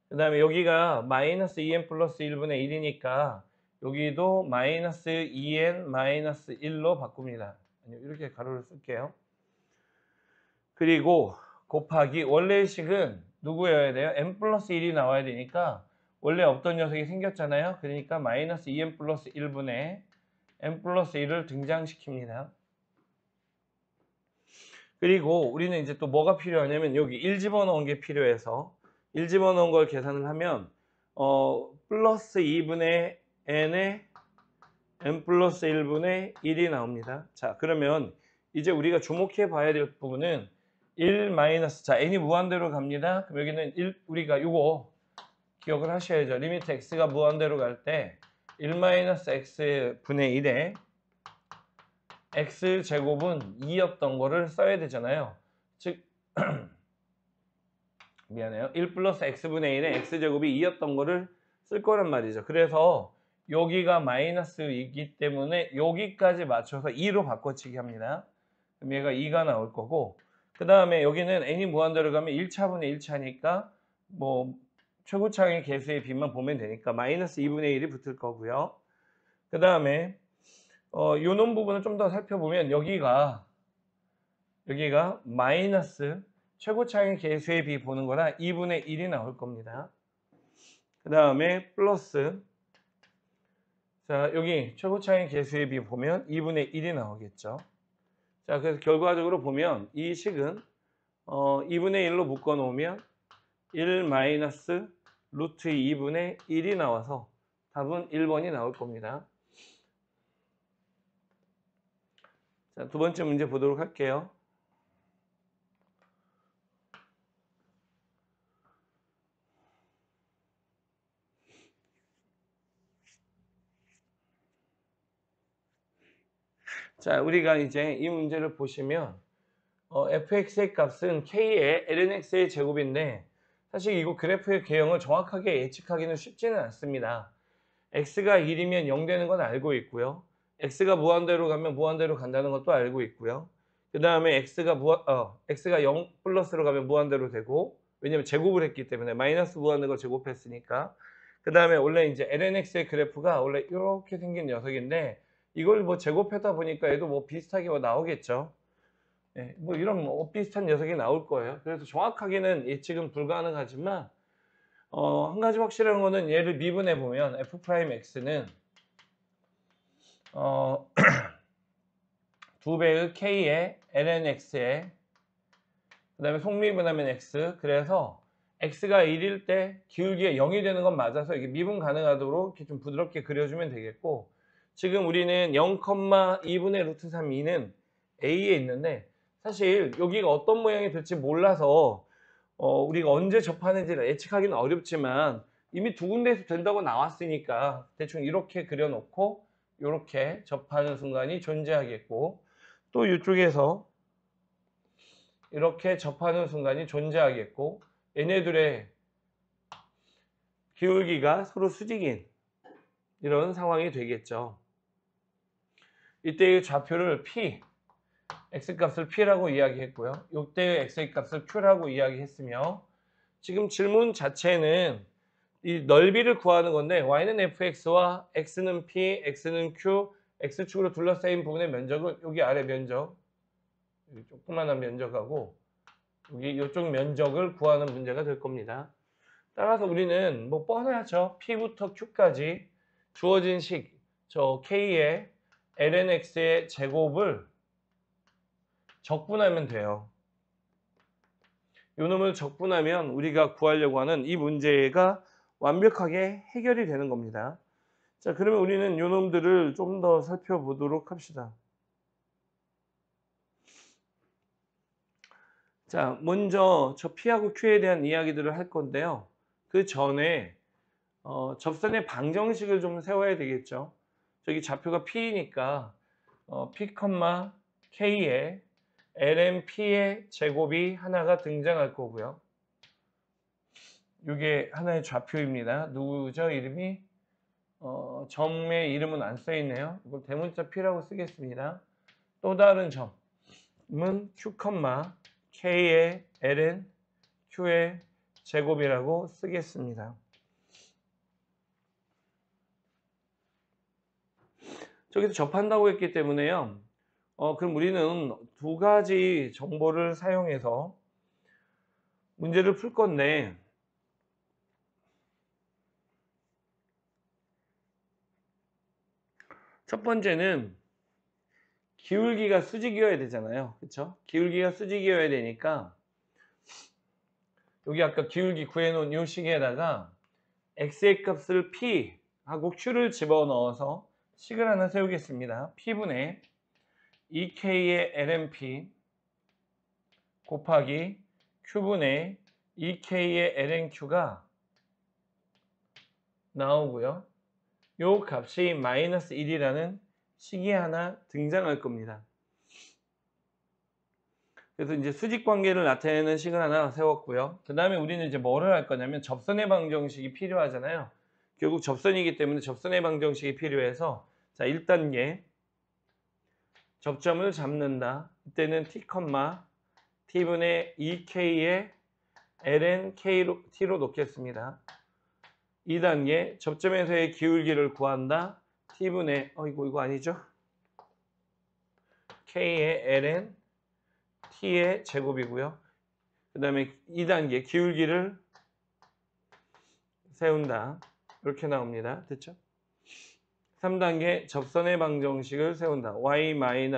그 다음에 여기가 마이너스 2n 플러스 1분의 1이니까 여기도 마이너스 2n 마이너스 1로 바꿉니다. 이렇게 가로를 쓸게요. 그리고 곱하기 원래의 식은 누구여야 돼요? n 플러스 1이 나와야 되니까 원래 없던 녀석이 생겼잖아요. 그러니까 마이너스 2n 플러스 1분의 n 플러스 1을 등장시킵니다. 그리고 우리는 이제 또 뭐가 필요하냐면 여기 1 집어넣은 게 필요해서 1 집어넣은 걸 계산을 하면 플러스 2분의 n에 n 플러스 1분의 1이 나옵니다. 자 그러면 이제 우리가 주목해 봐야 될 부분은 1 마이너스 자 n이 무한대로 갑니다. 그럼 여기는 1 우리가 이거 기억을 하셔야죠. 리미트 x가 무한대로 갈 때 1 마이너스 x 분의 1에 x제곱은 2였던 거를 써야 되잖아요. 즉 미안해요. 1 플러스 x분의 1에 x제곱이 2였던 거를 쓸 거란 말이죠. 그래서 여기가 마이너스이기 때문에 여기까지 맞춰서 2로 바꿔치기 합니다. 그럼 얘가 2가 나올 거고 그 다음에 여기는 n이 무한대로 가면 1차분의 1차니까 뭐 최고차의 개수의 비만 보면 되니까 마이너스 2분의 1이 붙을 거고요. 그 다음에 요놈 부분을 좀 더 살펴보면 여기가 마이너스 최고차의 개수의 비 보는 거라 2분의 1이 나올 겁니다. 그 다음에 플러스 자 여기 최고차의 개수의 비 보면 2분의 1이 나오겠죠. 자 그래서 결과적으로 보면 이 식은 2분의 1로 묶어 놓으면 1 마이너스 루트 2분의 1이 나와서 답은 1번이 나올 겁니다. 자, 두 번째 문제 보도록 할게요. 자, 우리가 이제 이 문제를 보시면 fx의 값은 k의 lnx의 제곱인데 사실 이거 그래프의 개형을 정확하게 예측하기는 쉽지는 않습니다. x가 1이면 0 되는 건 알고 있고요. x가 무한대로 가면 무한대로 간다는 것도 알고 있고요. 그 다음에 x가 0 플러스로 가면 무한대로 되고 왜냐면 제곱을 했기 때문에 마이너스 무한대로 제곱했으니까 그 다음에 원래 이제 lnx의 그래프가 원래 이렇게 생긴 녀석인데 이걸 뭐 제곱하다 보니까 얘도 뭐 비슷하게 뭐 나오겠죠. 네, 뭐 이런 뭐 비슷한 녀석이 나올 거예요. 그래서 정확하게는 예측은 불가능하지만 한 가지 확실한 거는 얘를 미분해 보면 f'x는 2배의 k의 lnx에 그 다음에 속미분하면 x 그래서 x가 1일 때 기울기가 0이 되는 건 맞아서 이게 미분 가능하도록 이렇게 좀 부드럽게 그려주면 되겠고 지금 우리는 0,2분의 루트 3, 2는 a에 있는데 사실 여기가 어떤 모양이 될지 몰라서 우리가 언제 접하는지를 예측하기는 어렵지만 이미 두 군데에서 된다고 나왔으니까 대충 이렇게 그려놓고 이렇게 접하는 순간이 존재하겠고 또 이쪽에서 이렇게 접하는 순간이 존재하겠고 얘네들의 기울기가 서로 수직인 이런 상황이 되겠죠. 이때의 좌표를 P, X값을 P라고 이야기했고요. 이때의 X값을 Q라고 이야기했으며 지금 질문 자체는 이 넓이를 구하는 건데 Y는 fx와 X는 P, X는 Q, X축으로 둘러싸인 부분의 면적은 여기 아래 면적 조그마한 면적하고 여기 이쪽 면적을 구하는 문제가 될 겁니다. 따라서 우리는 뭐 뻔하죠. P부터 Q까지 주어진 식, 저 K의 lnx의 제곱을 적분하면 돼요. 요 놈을 적분하면 우리가 구하려고 하는 이 문제가 완벽하게 해결이 되는 겁니다. 자, 그러면 우리는 요 놈들을 좀 더 살펴보도록 합시다. 자, 먼저 저 P하고 Q에 대한 이야기들을 할 건데요. 그 전에 접선의 방정식을 좀 세워야 되겠죠. 저기 좌표가 P니까 P, K에 LMP의 제곱이 하나가 등장할 거고요. 이게 하나의 좌표입니다. 누구죠? 이름이? 점의 이름은 안 써 있네요. 이걸 대문자 P라고 쓰겠습니다. 또 다른 점은 Q, K의 L은 Q의 제곱이라고 쓰겠습니다. 저기서 접한다고 했기 때문에요. 그럼 우리는 두 가지 정보를 사용해서 문제를 풀 건데, 첫 번째는 기울기가 수직이어야 되잖아요. 그렇죠? 기울기가 수직이어야 되니까 여기 아까 기울기 구해놓은 이 식에다가 x의 값을 p 하고 q를 집어넣어서 식을 하나 세우겠습니다. p분의 2k의 lnp 곱하기 q분의 2k의 lnq가 나오고요. 요 값이 마이너스 1이라는 식이 하나 등장할 겁니다. 그래서 이제 수직 관계를 나타내는 식을 하나 세웠고요. 그 다음에 우리는 이제 뭐를 할 거냐면 접선의 방정식이 필요하잖아요. 결국 접선이기 때문에 접선의 방정식이 필요해서 자, 1단계 접점을 잡는다. 이때는 t, t분의 2k의 ln t로 놓겠습니다. 2단계 접점에서의 기울기를 구한다. t분의 이거 아니죠? k의 ln t의 제곱이고요. 그 다음에 2단계 기울기를 세운다. 이렇게 나옵니다. 됐죠? 3단계 접선의 방정식을 세운다. y-k의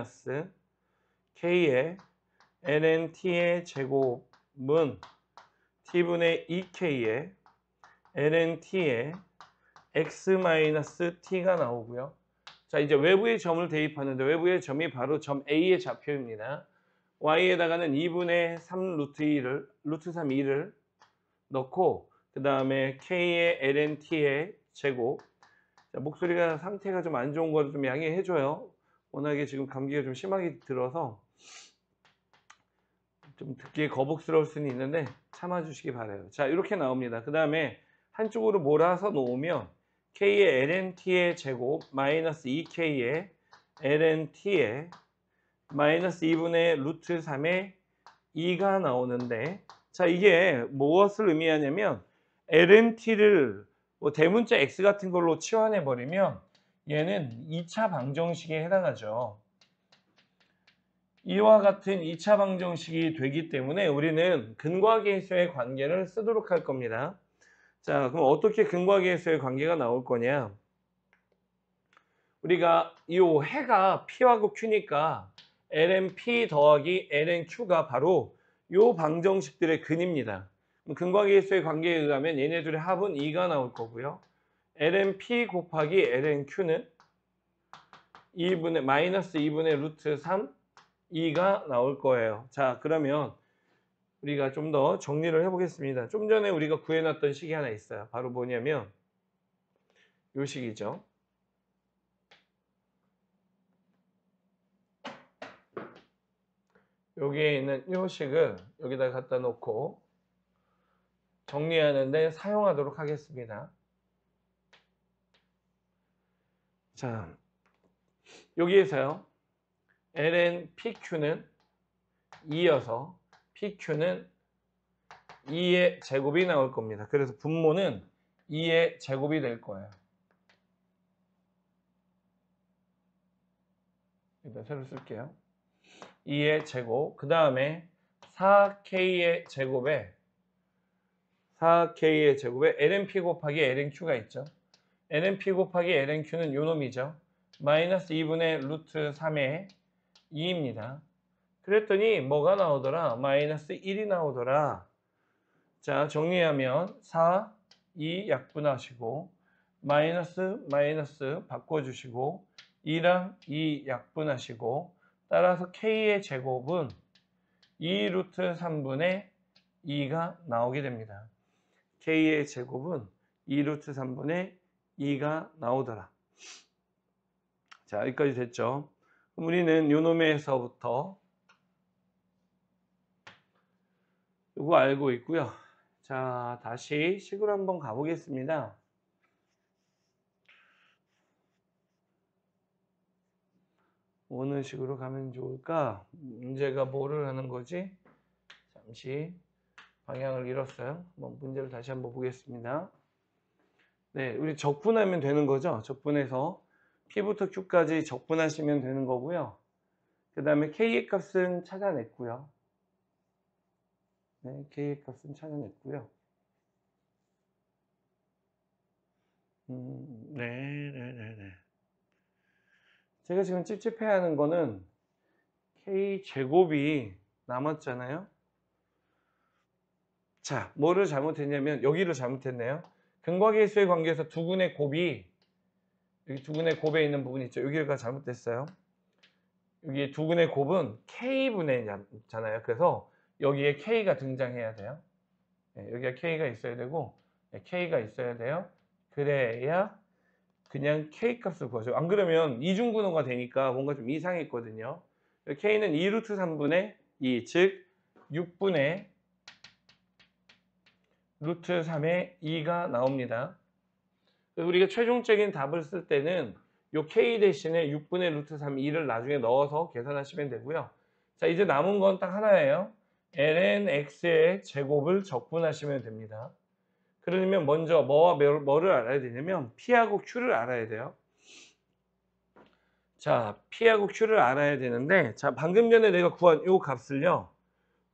ln t의 제곱은 t분의 2k의 ln t의 x-t가 나오고요. 자, 이제 외부의 점을 대입하는데 외부의 점이 바로 점 A의 좌표입니다. y에다가는 2분의 3 루트 3을 넣고 그 다음에 k의 ln t의 제곱. 자, 목소리가 상태가 좀 안 좋은 걸 좀 양해해 줘요. 워낙에 지금 감기가 좀 심하게 들어서 좀 듣기에 거북스러울 수는 있는데 참아 주시기 바라요. 자, 이렇게 나옵니다. 그 다음에 한쪽으로 몰아서 놓으면 k의 ln t의 제곱 마이너스 2k의 ln t의 마이너스 2분의 루트 3의 2가 나오는데, 자, 이게 무엇을 의미하냐면 ln t를 뭐 대문자 x 같은 걸로 치환해 버리면 얘는 2차 방정식에 해당하죠. 이와 같은 2차 방정식이 되기 때문에 우리는 근과 계수의 관계를 쓰도록 할 겁니다. 자, 그럼 어떻게 근과 계수의 관계가 나올 거냐? 우리가 이 해가 P하고 Q니까 lnP 더하기 lnQ가 바로 이 방정식들의 근입니다. 근과 계수의 관계에 의하면 얘네들의 합은 2가 나올 거고요. lnP 곱하기 lnQ는 마이너스 2분의 루트 3 2가 나올 거예요. 자, 그러면 우리가 좀 더 정리를 해보겠습니다. 좀 전에 우리가 구해놨던 식이 하나 있어요. 바로 뭐냐면 이 식이죠. 여기에 있는 이 식을 여기다 갖다 놓고 정리하는데 사용하도록 하겠습니다. 자, 여기에서요. ln PQ는 2여서 PQ는 2의 제곱이 나올 겁니다. 그래서 분모는 2의 제곱이 될 거예요. 일단 새로 쓸게요. 2의 제곱. 그 다음에 4K의 제곱에 4K의 제곱에 LNP 곱하기 LNQ가 있죠. LNP 곱하기 LNQ는 요 놈이죠. 마이너스 2분의 루트 3의 2입니다. 그랬더니 뭐가 나오더라? 마이너스 1이 나오더라. 자, 정리하면 4, 2 약분하시고 마이너스 마이너스 바꿔주시고 2랑 2 약분하시고 따라서 K의 제곱은 2 루트 3분의 2가 나오게 됩니다. K의 제곱은 2 루트 3분의 2가 나오더라. 자, 여기까지 됐죠? 그럼 우리는 요 놈에서부터 이거 알고 있고요. 자, 다시 식으로 한번 가보겠습니다. 어느 식으로 가면 좋을까? 문제가 뭐를 하는 거지? 잠시 방향을 잃었어요. 문제를 다시 한번 보겠습니다. 네, 우리 적분하면 되는 거죠. 적분해서 P부터 Q까지 적분하시면 되는 거고요. 그 다음에 K의 값은 찾아냈고요. 네, K의 값은 찾아냈고요. 네. 제가 지금 찝찝해하는 거는 K 제곱이 남았잖아요. 자, 뭐를 잘못했냐면 여기를 잘못했네요. 근과계수의 관계에서 두근의 곱이 여기 두근의 곱에 있는 부분 있죠. 여기가 잘못됐어요. 여기 두근의 곱은 K분의잖아요. 그래서 여기에 K가 등장해야 돼요. 네, 여기가 K가 있어야 되고 네, K가 있어야 돼요. 그래야 그냥 K 값을 구하죠. 안 그러면 이중분호가 되니까 뭔가 좀 이상했거든요. K는 2루트 3분의 2, 즉 6분의 루트 3의 2가 나옵니다. 우리가 최종적인 답을 쓸 때는 요 K 대신에 6분의 루트 3, 2를 나중에 넣어서 계산하시면 되고요. 자, 이제 남은 건 딱 하나예요. lnx의 제곱을 적분하시면 됩니다. 그러면 먼저 뭐와 뭐를 알아야 되냐면 P하고 Q를 알아야 돼요. 자, P하고 Q를 알아야 되는데 자, 방금 전에 내가 구한 요 값을요.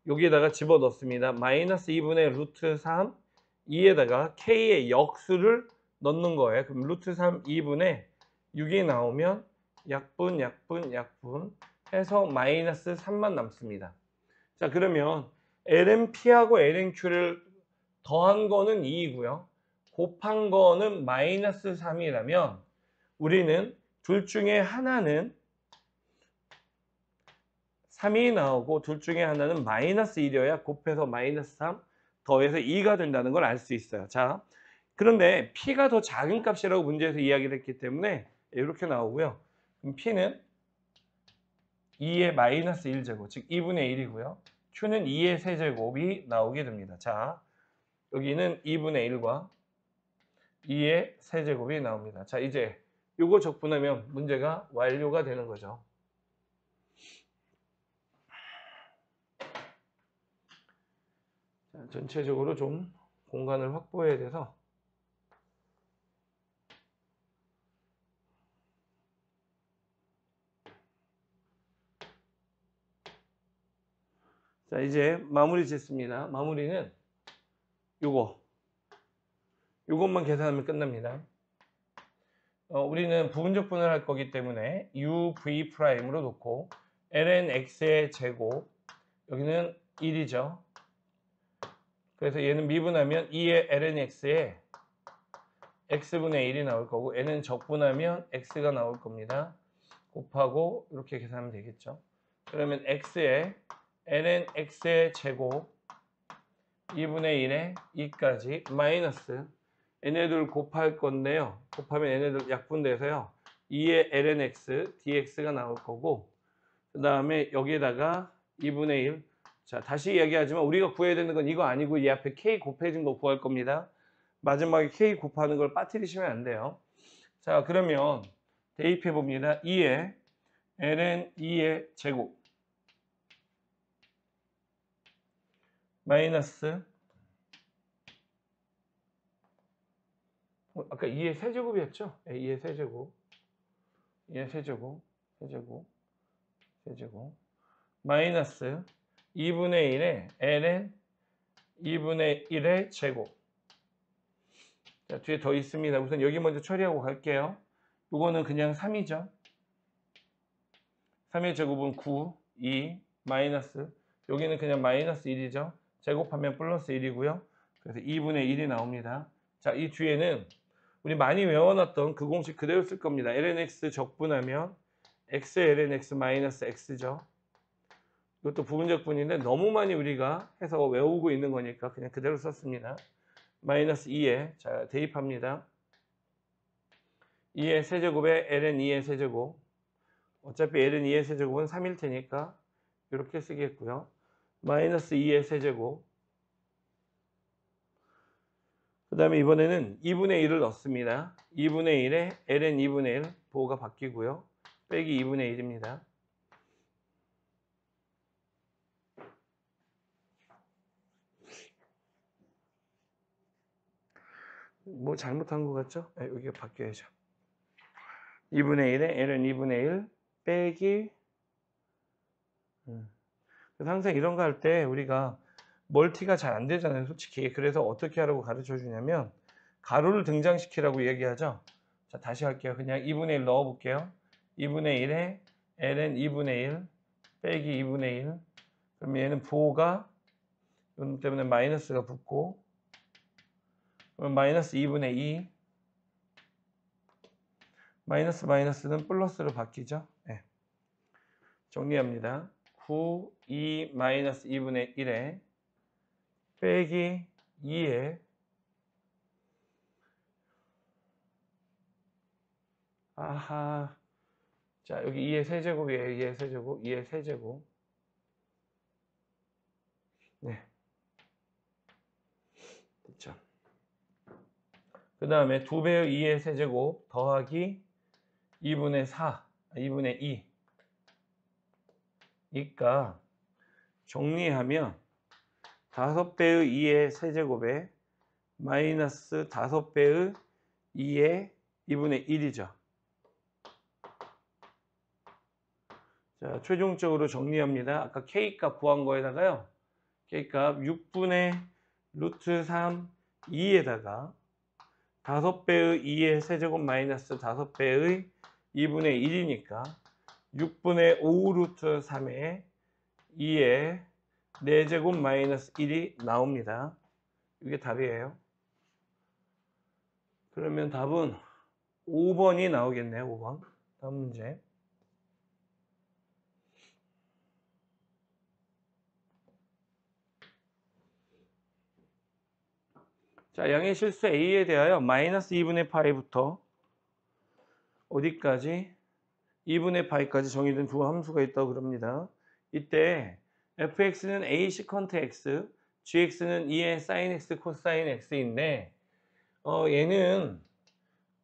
여기에다가 집어넣습니다. 마이너스 2분의 루트 3, 2에다가 K의 역수를 넣는 거예요. 그럼 루트 3, 2분의 6이 나오면 약분 해서 마이너스 3만 남습니다. 자, 그러면 LNP하고 LNQ를 더한 거는 2이고요. 곱한 거는 마이너스 3이라면 우리는 둘 중에 하나는 3이 나오고 둘 중에 하나는 마이너스 1이어야 곱해서 마이너스 3 더해서 2가 된다는 걸 알 수 있어요. 자, 그런데 P가 더 작은 값이라고 문제에서 이야기를 했기 때문에 이렇게 나오고요. 그럼 P는 2의 마이너스 1제곱, 즉 2분의 1이고요. Q는 2의 세제곱이 나오게 됩니다. 자, 여기는 2분의 1과 2의 세제곱이 나옵니다. 자, 이제 이거 적분하면 문제가 완료가 되는 거죠. 자, 전체적으로 좀 공간을 확보해야 돼서 자, 이제 마무리 짓습니다. 마무리는 요것만 계산하면 끝납니다. 우리는 부분적분을 할 거기 때문에 UV'으로 놓고 lnx의 제곱 여기는 1이죠. 그래서 얘는 미분하면 2의 lnx에 x분의 1이 나올 거고 n은 적분하면 x가 나올 겁니다. 곱하고 이렇게 계산하면 되겠죠. 그러면 x에 lnx의 제곱 2분의 1에 2까지 마이너스 얘네들 곱할 건데요. 곱하면 얘네들 약분돼서요. 2의 lnx dx가 나올 거고 그 다음에 여기에다가 2분의 1 자, 다시 이야기하지만 우리가 구해야 되는 건 이거 아니고 이 앞에 k 곱해진 거 구할 겁니다. 마지막에 k 곱하는 걸 빠뜨리시면 안 돼요. 자, 그러면 대입해 봅니다. 2의 ln 2의 제곱 마이너스 아까 2의 세제곱이었죠? 네, 2의 세제곱 2의 세제곱 마이너스 2분의 1의 ln 2분의 1의 제곱. 자, 뒤에 더 있습니다. 우선 여기 먼저 처리하고 갈게요. 이거는 그냥 3이죠. 3의 제곱은 9, 2, 마이너스. 여기는 그냥 마이너스 1이죠. 제곱하면 플러스 1이고요. 그래서 2분의 1이 나옵니다. 자, 이 뒤에는 우리 많이 외워놨던 그 공식 그대로 쓸 겁니다. lnx 적분하면 x lnx 마이너스 x죠. 이것도 부분적분인데 너무 많이 우리가 해서 외우고 있는 거니까 그냥 그대로 썼습니다. 마이너스 2에 자 대입합니다. 2의 세제곱에 ln 2의 세제곱. 어차피 ln 2의 세제곱은 3일 테니까 이렇게 쓰겠고요. 마이너스 2의 세제곱. 그 다음에 이번에는 2분의 1을 넣습니다. 2분의 1에 ln 2분의 1 보호가 바뀌고요. 빼기 2분의 1입니다. 뭐 잘못한 것 같죠? 네, 여기가 바뀌어야죠. 2분의 1에 ln 2분의 1 빼기 그래서 항상 이런 거 할 때 우리가 멀티가 잘 안 되잖아요, 솔직히. 그래서 어떻게 하라고 가르쳐 주냐면 가로를 등장시키라고 얘기하죠. 자, 다시 할게요. 그냥 2분의 1 넣어 볼게요. 2분의 1에 ln 2분의 1 빼기 2분의 1. 그럼 얘는 부호가 이놈 때문에 마이너스가 붙고, 그럼 마이너스 2분의 2 마이너스 마이너스는 플러스로 바뀌죠. 네. 정리합니다. 9, 2 마이너스 2분의 1에 빼기 2에 아하. 자, 여기 2의 세제곱이에요. 2의 세제곱, 2의 세제곱. 네. 됐죠. 그 다음에 2배의 2의 세제곱 더하기 2분의 4, 2분의 2. 그러니까 정리하면 5배의 2의 세제곱에 마이너스 5배의 2의 2분의 1이죠. 자, 최종적으로 정리합니다. 아까 K값 구한 거에다가요. K값 6분의 루트 3, 2에다가 5배의 2의 세제곱 마이너스 5배의 2분의 1이니까 6분의 5 루트 3의 2의 4제곱 마이너스 1이 나옵니다. 이게 답이에요. 그러면 답은 5번이 나오겠네요. 5번. 다음 문제. 자, 양의 실수 A에 대하여 마이너스 2분의 파이부터 어디까지? 2분의 파이까지 정의된 두 함수가 있다고 그럽니다. 이때 fx는 a 시컨트 x, gx는 2의 sin x, 코사인 x인데 얘는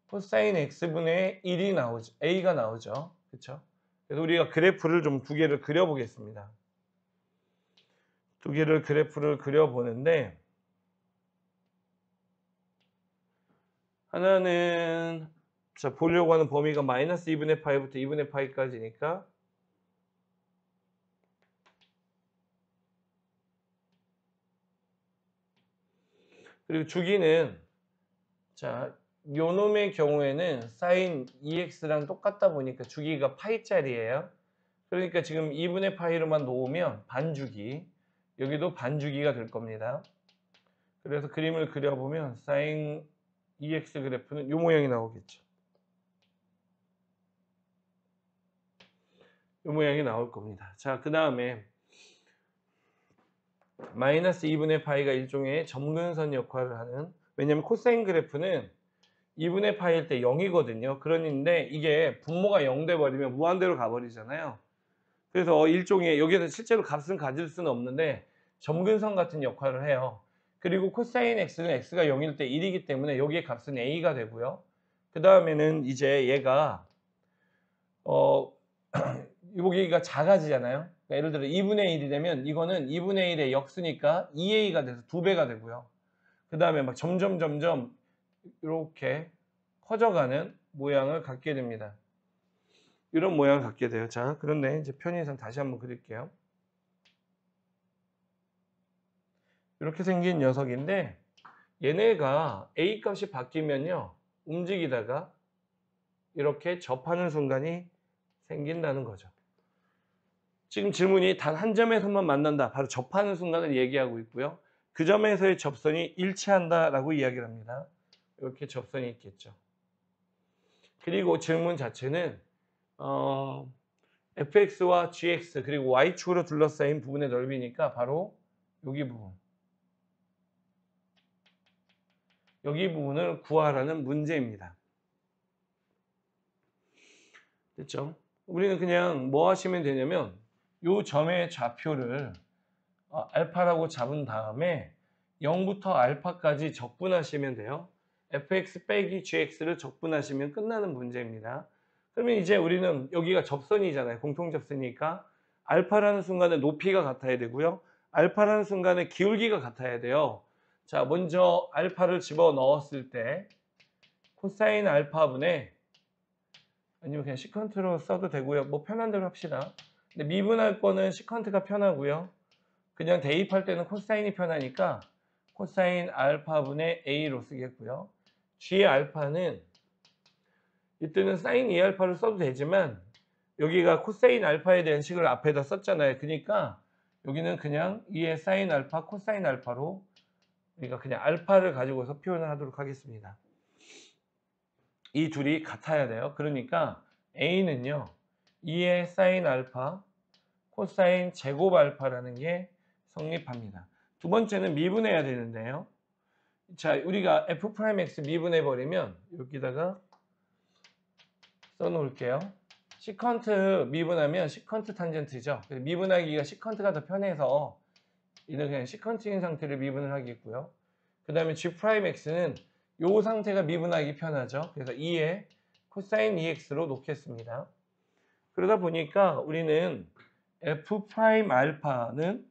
코사인 x분의 1이 나오죠. a가 나오죠. 그렇죠? 그래서 우리가 그래프를 좀 두 개를 그려보겠습니다. 두 개를 그래프를 그려보는데 하나는 자, 보려고 하는 범위가 마이너스 2분의 파이부터 2분의 파이까지니까 그리고 주기는 자, 요 놈의 경우에는 sin 2x랑 똑같다 보니까 주기가 파이짜리예요. 그러니까 지금 2분의 파이로만 놓으면 반주기, 여기도 반주기가 될 겁니다. 그래서 그림을 그려보면 sin 2x 그래프는 이 모양이 나오겠죠. 이 모양이 나올 겁니다. 자, 그 다음에 마이너스 2분의 파이가 일종의 점근선 역할을 하는, 왜냐면 코사인 그래프는 2분의 파이일 때 0이거든요. 그런데 이게 분모가 0 돼버리면 무한대로 가버리잖아요. 그래서 일종의 여기에서 실제로 값은 가질 수는 없는데 점근선 같은 역할을 해요. 그리고 코사인 x는 x가 0일 때 1이기 때문에 여기에 값은 a가 되고요. 그 다음에는 이제 얘가 여기가 작아지잖아요. 그러니까 예를 들어 2분의 1이 되면 이거는 2분의 1의 역수니까 2a가 돼서 2배가 되고요. 그 다음에 막 점점 이렇게 커져가는 모양을 갖게 됩니다. 이런 모양을 갖게 돼요. 자, 그런데 이제 편의상 다시 한번 그릴게요. 이렇게 생긴 녀석인데 얘네가 A 값이 바뀌면요 움직이다가 이렇게 접하는 순간이 생긴다는 거죠. 지금 질문이 단 한 점에서만 만난다. 바로 접하는 순간을 얘기하고 있고요. 그 점에서의 접선이 일치한다라고 이야기를 합니다. 이렇게 접선이 있겠죠. 그리고 질문 자체는 fx와 gx 그리고 y축으로 둘러싸인 부분의 넓이니까 바로 여기 부분. 여기 부분을 구하라는 문제입니다. 됐죠? 우리는 그냥 뭐 하시면 되냐면 요 점의 좌표를 알파라고 잡은 다음에 0부터 알파까지 적분하시면 돼요. fx 빼기 gx를 적분하시면 끝나는 문제입니다. 그러면 이제 우리는 여기가 접선이잖아요. 공통접선이니까 알파라는 순간에 높이가 같아야 되고요. 알파라는 순간에 기울기가 같아야 돼요. 자, 먼저 알파를 집어넣었을 때 코사인 알파분의 아니면 그냥 시컨트로 써도 되고요. 뭐 편한 대로 합시다. 근데 미분할 거는 시컨트가 편하고요. 그냥 대입할 때는 코사인이 편하니까 코사인 알파분의 A로 쓰겠고요. G의 알파는 이때는 사인 2알파를 써도 되지만 여기가 코사인 알파에 대한 식을 앞에다 썼잖아요. 그러니까 여기는 그냥 2의 사인 알파, 코사인 알파로 우리가 그냥 알파를 가지고서 표현을 하도록 하겠습니다. 이 둘이 같아야 돼요. 그러니까 A는요. 2의 사인 알파, 코사인 제곱 알파라는 게 성립합니다. 두 번째는 미분해야 되는데요. 자, 우리가 f'x 미분해 버리면 여기다가 써놓을게요. 시컨트 미분하면 시컨트 탄젠트죠. 미분하기가 시컨트가 더 편해서 이는 그냥 시컨트인 상태를 미분을 하겠고요. 그 다음에 g'x는 이 상태가 미분하기 편하죠. 그래서 2에 코사인 2x로 놓겠습니다. 그러다 보니까 우리는 f'알파는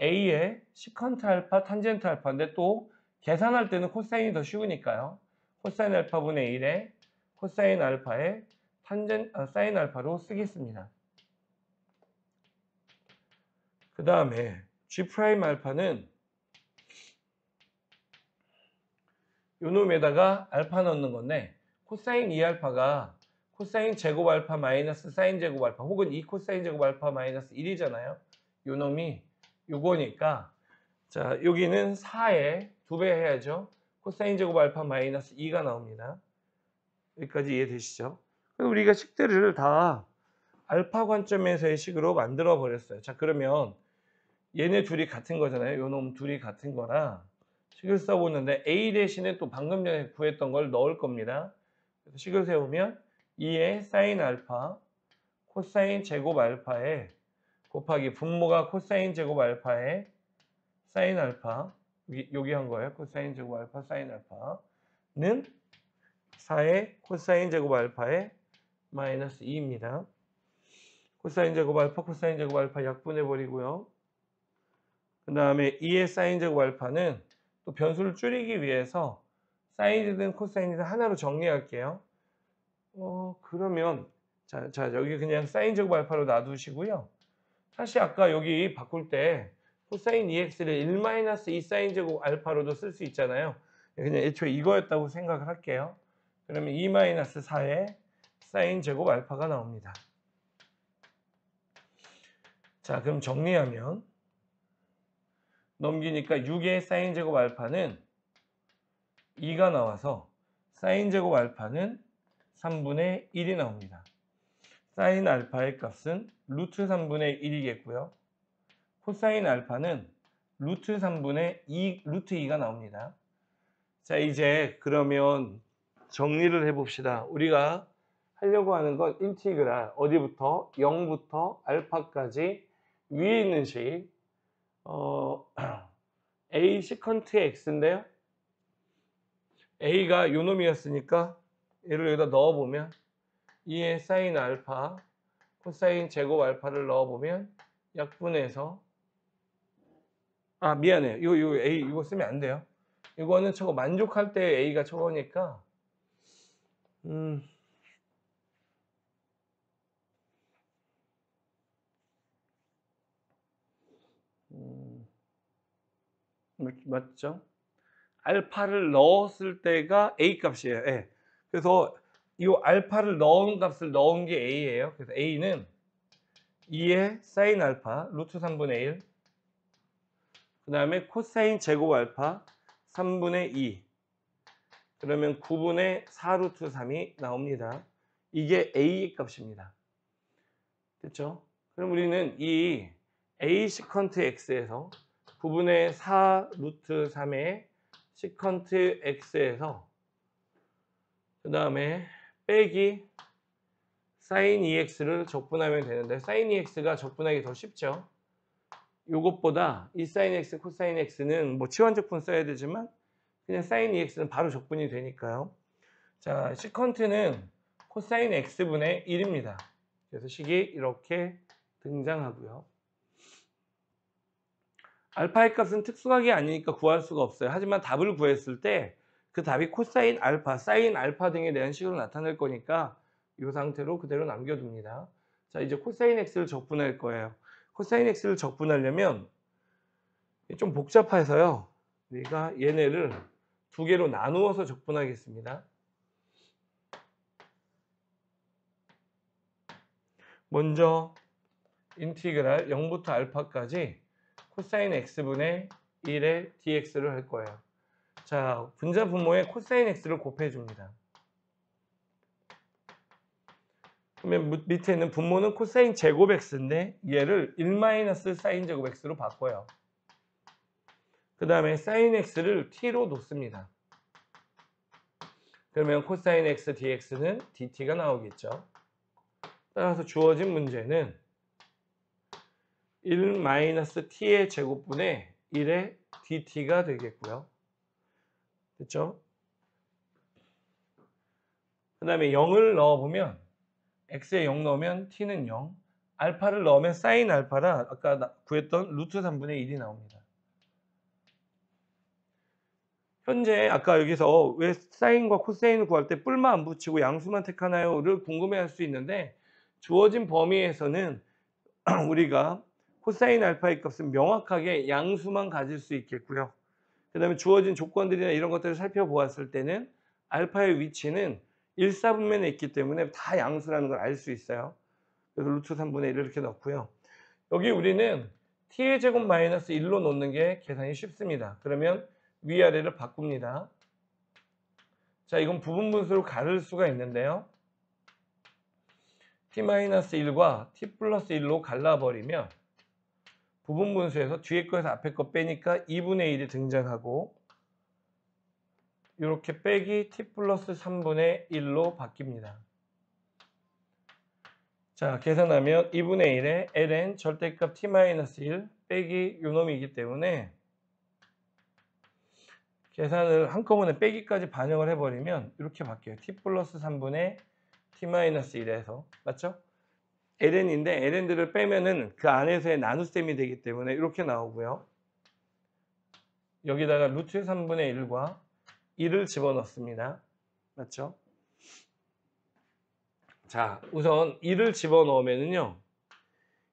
A의 시컨트 알파, 탄젠트 알파인데 또 계산할 때는 코사인이 더 쉬우니까요. 코사인 알파분의 1에 코사인 알파의 사인 알파로 쓰겠습니다. 그 다음에 G' 알파는 요놈에다가 알파 넣는 건데 코사인 2알파가 코사인 제곱 알파 마이너스 사인 제곱 알파 혹은 2 코사인 제곱 알파 마이너스 1이잖아요. 요놈이 요거니까 자 여기는 4에 2배 해야죠. 코사인 제곱 알파 마이너스 2가 나옵니다. 여기까지 이해되시죠? 그럼 우리가 식들을 다 알파 관점에서의 식으로 만들어 버렸어요. 자 그러면 얘네 둘이 같은 거잖아요. 요놈 둘이 같은 거라 식을 써보는데 A 대신에 또 방금 전에 구했던 걸 넣을 겁니다. 그래서 식을 세우면 2의 사인 알파 코사인 제곱 알파에 곱하기 분모가 코사인 제곱 알파에 사인 알파 여기 한 거예요. 코사인 제곱 알파 사인 알파는 4의 코사인 제곱 알파에 마이너스 2입니다. 코사인 제곱 알파 코사인 제곱 알파 약분해 버리고요. 그 다음에 2의 사인 제곱 알파는 또 변수를 줄이기 위해서 사인이든 코사인이든 하나로 정리할게요. 그러면 자 여기 그냥 사인 제곱 알파로 놔두시고요. 사실 아까 여기 바꿀 때 코사인 2x를 1-2 사인 제곱 알파로도 쓸 수 있잖아요. 그냥 애초에 이거였다고 생각을 할게요. 그러면 2-4의 사인 제곱 알파가 나옵니다. 자 그럼 정리하면 넘기니까 6의 사인 제곱 알파는 2가 나와서 사인 제곱 알파는 3분의 1이 나옵니다. 사인 알파의 값은 루트 3분의 1이겠고요. 코사인 알파는 루트 3분의 2, 루트 2가 나옵니다. 자 이제 그러면 정리를 해봅시다. 우리가 하려고 하는 건 인티그랄 어디부터? 0부터 알파까지 위에 있는 식 A 시컨트 x인데요. A가 요놈이었으니까 얘를 여기다 넣어보면 2의 사인 알파 코사인 제곱 알파를 넣어보면 약분해서 미안해요. 이거 A 이거 쓰면 안 돼요. 이거는 저거 만족할 때 A가 저거니까 맞죠? 알파를 넣었을 때가 A 값이에요. 예. 그래서 이 알파를 넣은 값을 넣은 게 A예요. 그래서 A는 2의 사인 알파 루트 3분의 1, 그 다음에 코사인 제곱 알파 3분의 2, 그러면 9분의 4 루트 3이 나옵니다. 이게 A 값입니다. 됐죠? 그럼 우리는 이 A 시컨트 X에서 9분의 4 루트 3의 시컨트 X에서 그 다음에 빼기 사인 2x를 적분하면 되는데 사인 2x가 적분하기 더 쉽죠. 요것보다 이 사인 x, 코사인 x는 뭐 치환적분 써야 되지만 그냥 사인 2x는 바로 적분이 되니까요. 자, 시컨트는 코사인 x분의 1입니다. 그래서 식이 이렇게 등장하고요. 알파의 값은 특수각이 아니니까 구할 수가 없어요. 하지만 답을 구했을 때 그 답이 코사인 알파, 사인 알파 등에 대한 식으로 나타날 거니까 이 상태로 그대로 남겨둡니다. 자, 이제 코사인 x를 적분할 거예요. 코사인 x를 적분하려면 좀 복잡해서요. 우리가 얘네를 두 개로 나누어서 적분하겠습니다. 먼저 인티그랄 0부터 알파까지 코사인 x분의 1의 dx를 할 거예요. 자, 분자 분모에 코사인 x를 곱해줍니다. 그러면 밑에 있는 분모는 코사인 제곱 x인데 얘를 1 사인 제곱 x로 바꿔요. 그 다음에 사인 x를 t로 놓습니다. 그러면 코사인 x dx는 dt가 나오겠죠. 따라서 주어진 문제는 1-t의 제곱분의 1의 dt가 되겠고요. 됐죠? 그 다음에 0을 넣어보면 x에 0 넣으면 t는 0, 알파를 넣으면 사인 알파라 아까 구했던 루트 3분의 1이 나옵니다. 현재 아까 여기서 왜 사인과 코사인을 구할 때 뿔만 안 붙이고 양수만 택하나요?를 궁금해할 수 있는데 주어진 범위에서는 우리가 코사인 알파의 값은 명확하게 양수만 가질 수 있겠고요. 그 다음에 주어진 조건들이나 이런 것들을 살펴보았을 때는 알파의 위치는 1사분면에 있기 때문에 다 양수라는 걸 알 수 있어요. 그래서 루트 3분의 1을 이렇게 넣고요. 여기 우리는 t의 제곱 마이너스 1로 놓는 게 계산이 쉽습니다. 그러면 위아래를 바꿉니다. 자, 이건 부분분수로 가를 수가 있는데요. t-1과 t 플러스 1로 갈라버리면 부분분수에서 뒤에 거에서 앞에 거 빼니까 2분의 1이 등장하고 이렇게 빼기 t 플러스 3분의 1로 바뀝니다. 자, 계산하면 2분의 1에 ln 절대값 t-1 빼기 요놈이기 때문에 계산을 한꺼번에 빼기까지 반영을 해버리면 이렇게 바뀌어요. t 플러스 3분의 t-1에서 맞죠? ln인데 ln들을 빼면은 그 안에서의 나눗셈이 되기 때문에 이렇게 나오고요. 여기다가 루트 3분의 1과 1을 집어넣습니다. 맞죠? 자, 우선 1을 집어넣으면은요.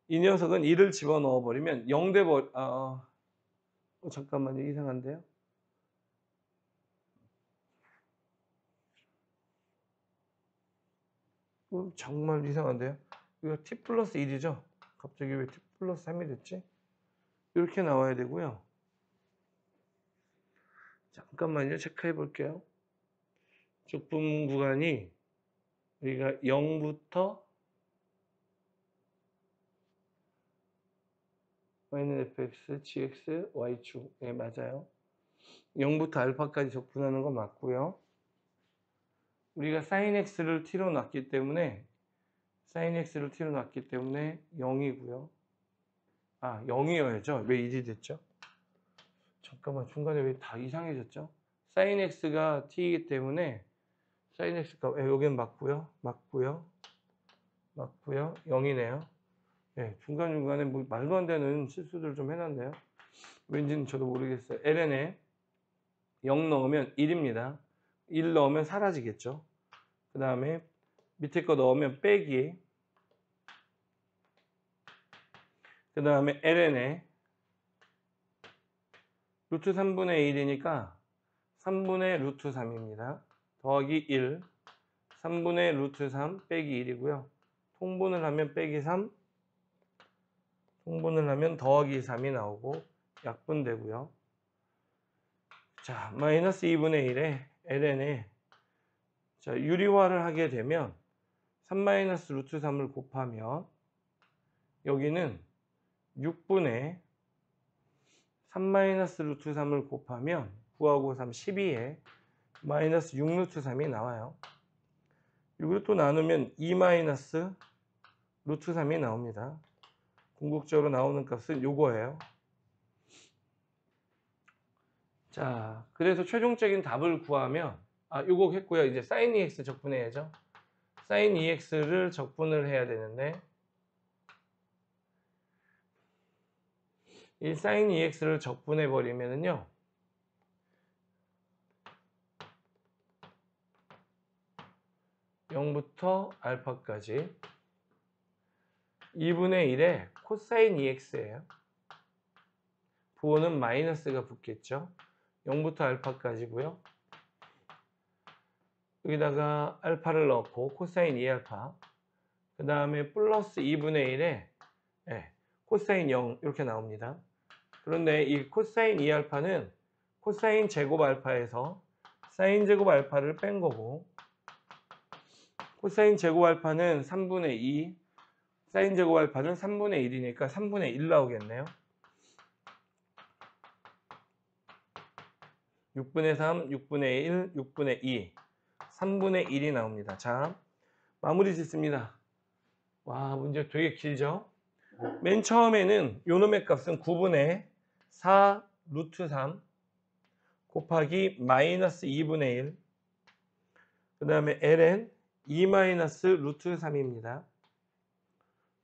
이 녀석은 1을 집어넣어 버리면 0 돼버 잠깐만요. 이상한데요. 정말 이상한데요. 이거 t 플러스 1이죠. 갑자기 왜 t 플러스 3이 됐지? 이렇게 나와야 되고요. 잠깐만요. 체크해 볼게요. 적분 구간이 우리가 0부터 y는 fx, gx, y축. 네, 맞아요. 0부터 알파까지 적분하는 거 맞고요. 우리가 sin x를 t로 놨기 때문에 sin x를 t로 놨기 때문에 0이고요. 아, 0이어야죠. 왜 1이 됐죠? 잠깐만, 중간에 왜 다 이상해졌죠? sin x가 t이기 때문에 sin x가 여기는 맞고요. 맞고요. 0이네요. 네, 중간중간에 뭐 말도 안 되는 실수들 좀 해놨네요. 왠지는 저도 모르겠어요. ln에 0 넣으면 1입니다. 1 넣으면 사라지겠죠. 그 다음에 밑에 거 넣으면 빼기, 그 다음에 ln에 루트 3분의 1이니까 3분의 루트 3입니다. 더하기 1, 3분의 루트 3 빼기 1이고요. 통분을 하면 빼기 3, 통분을 하면 더하기 3이 나오고 약분되고요. 자, 마이너스 2분의 1에 ln에 자, 유리화를 하게 되면 3 마이너스 루트 3을 곱하면 여기는 6분의 3 마이너스 루트 3을 곱하면 9하고 3, 12에 마이너스 6 루트 3이 나와요. 이걸 또 나누면 2 마이너스 루트 3이 나옵니다. 궁극적으로 나오는 값은 요거예요. 자, 그래서 최종적인 답을 구하면 요거 했고요. 이제 sin EX 적분해야죠. sin EX를 적분을 해야 되는데 이 sin EX를 적분해 버리면은요. 0부터 알파까지 2분의 1에 코사인 EX예요. 부호는 마이너스가 붙겠죠. 0부터 알파까지고요. 여기다가 알파를 넣고 코사인 2알파 그 다음에 플러스 2분의 1에 코사인 0 이렇게 나옵니다. 그런데 이 코사인 2알파는 코사인 제곱 알파에서 사인 제곱 알파를 뺀 거고 코사인 제곱 알파는 3분의 2 사인 제곱 알파는 3분의 1이니까 3분의 1 나오겠네요. 6분의 3, 6분의 1, 6분의 2 3분의 1이 나옵니다. 자, 마무리 짓습니다. 와, 문제 되게 길죠? 맨 처음에는 요놈의 값은 9분의 4 루트 3 곱하기 마이너스 2분의 1 그 다음에 ln 2 마이너스 루트 3입니다.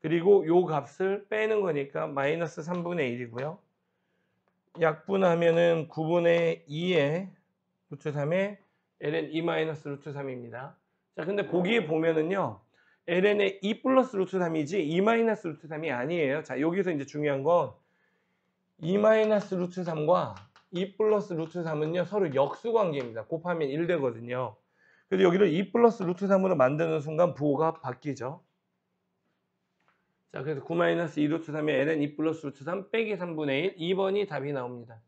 그리고 요 값을 빼는 거니까 마이너스 3분의 1이고요. 약분하면은 9분의 2에 루트 3에 ln 2 마이너스 루트 3입니다. 자, 근데 보기에 보면은요. ln의 2 플러스 루트 3이지 2 마이너스 루트 3이 아니에요. 자, 여기서 이제 중요한 건 2 마이너스 루트 3과 2 플러스 루트 3은요. 서로 역수 관계입니다. 곱하면 1 되거든요. 그래서 여기를 2 플러스 루트 3으로 만드는 순간 부호가 바뀌죠. 자, 그래서 9 마이너스 2 루트 3에 ln 2 플러스 루트 3 빼기 3분의 1 2번이 답이 나옵니다.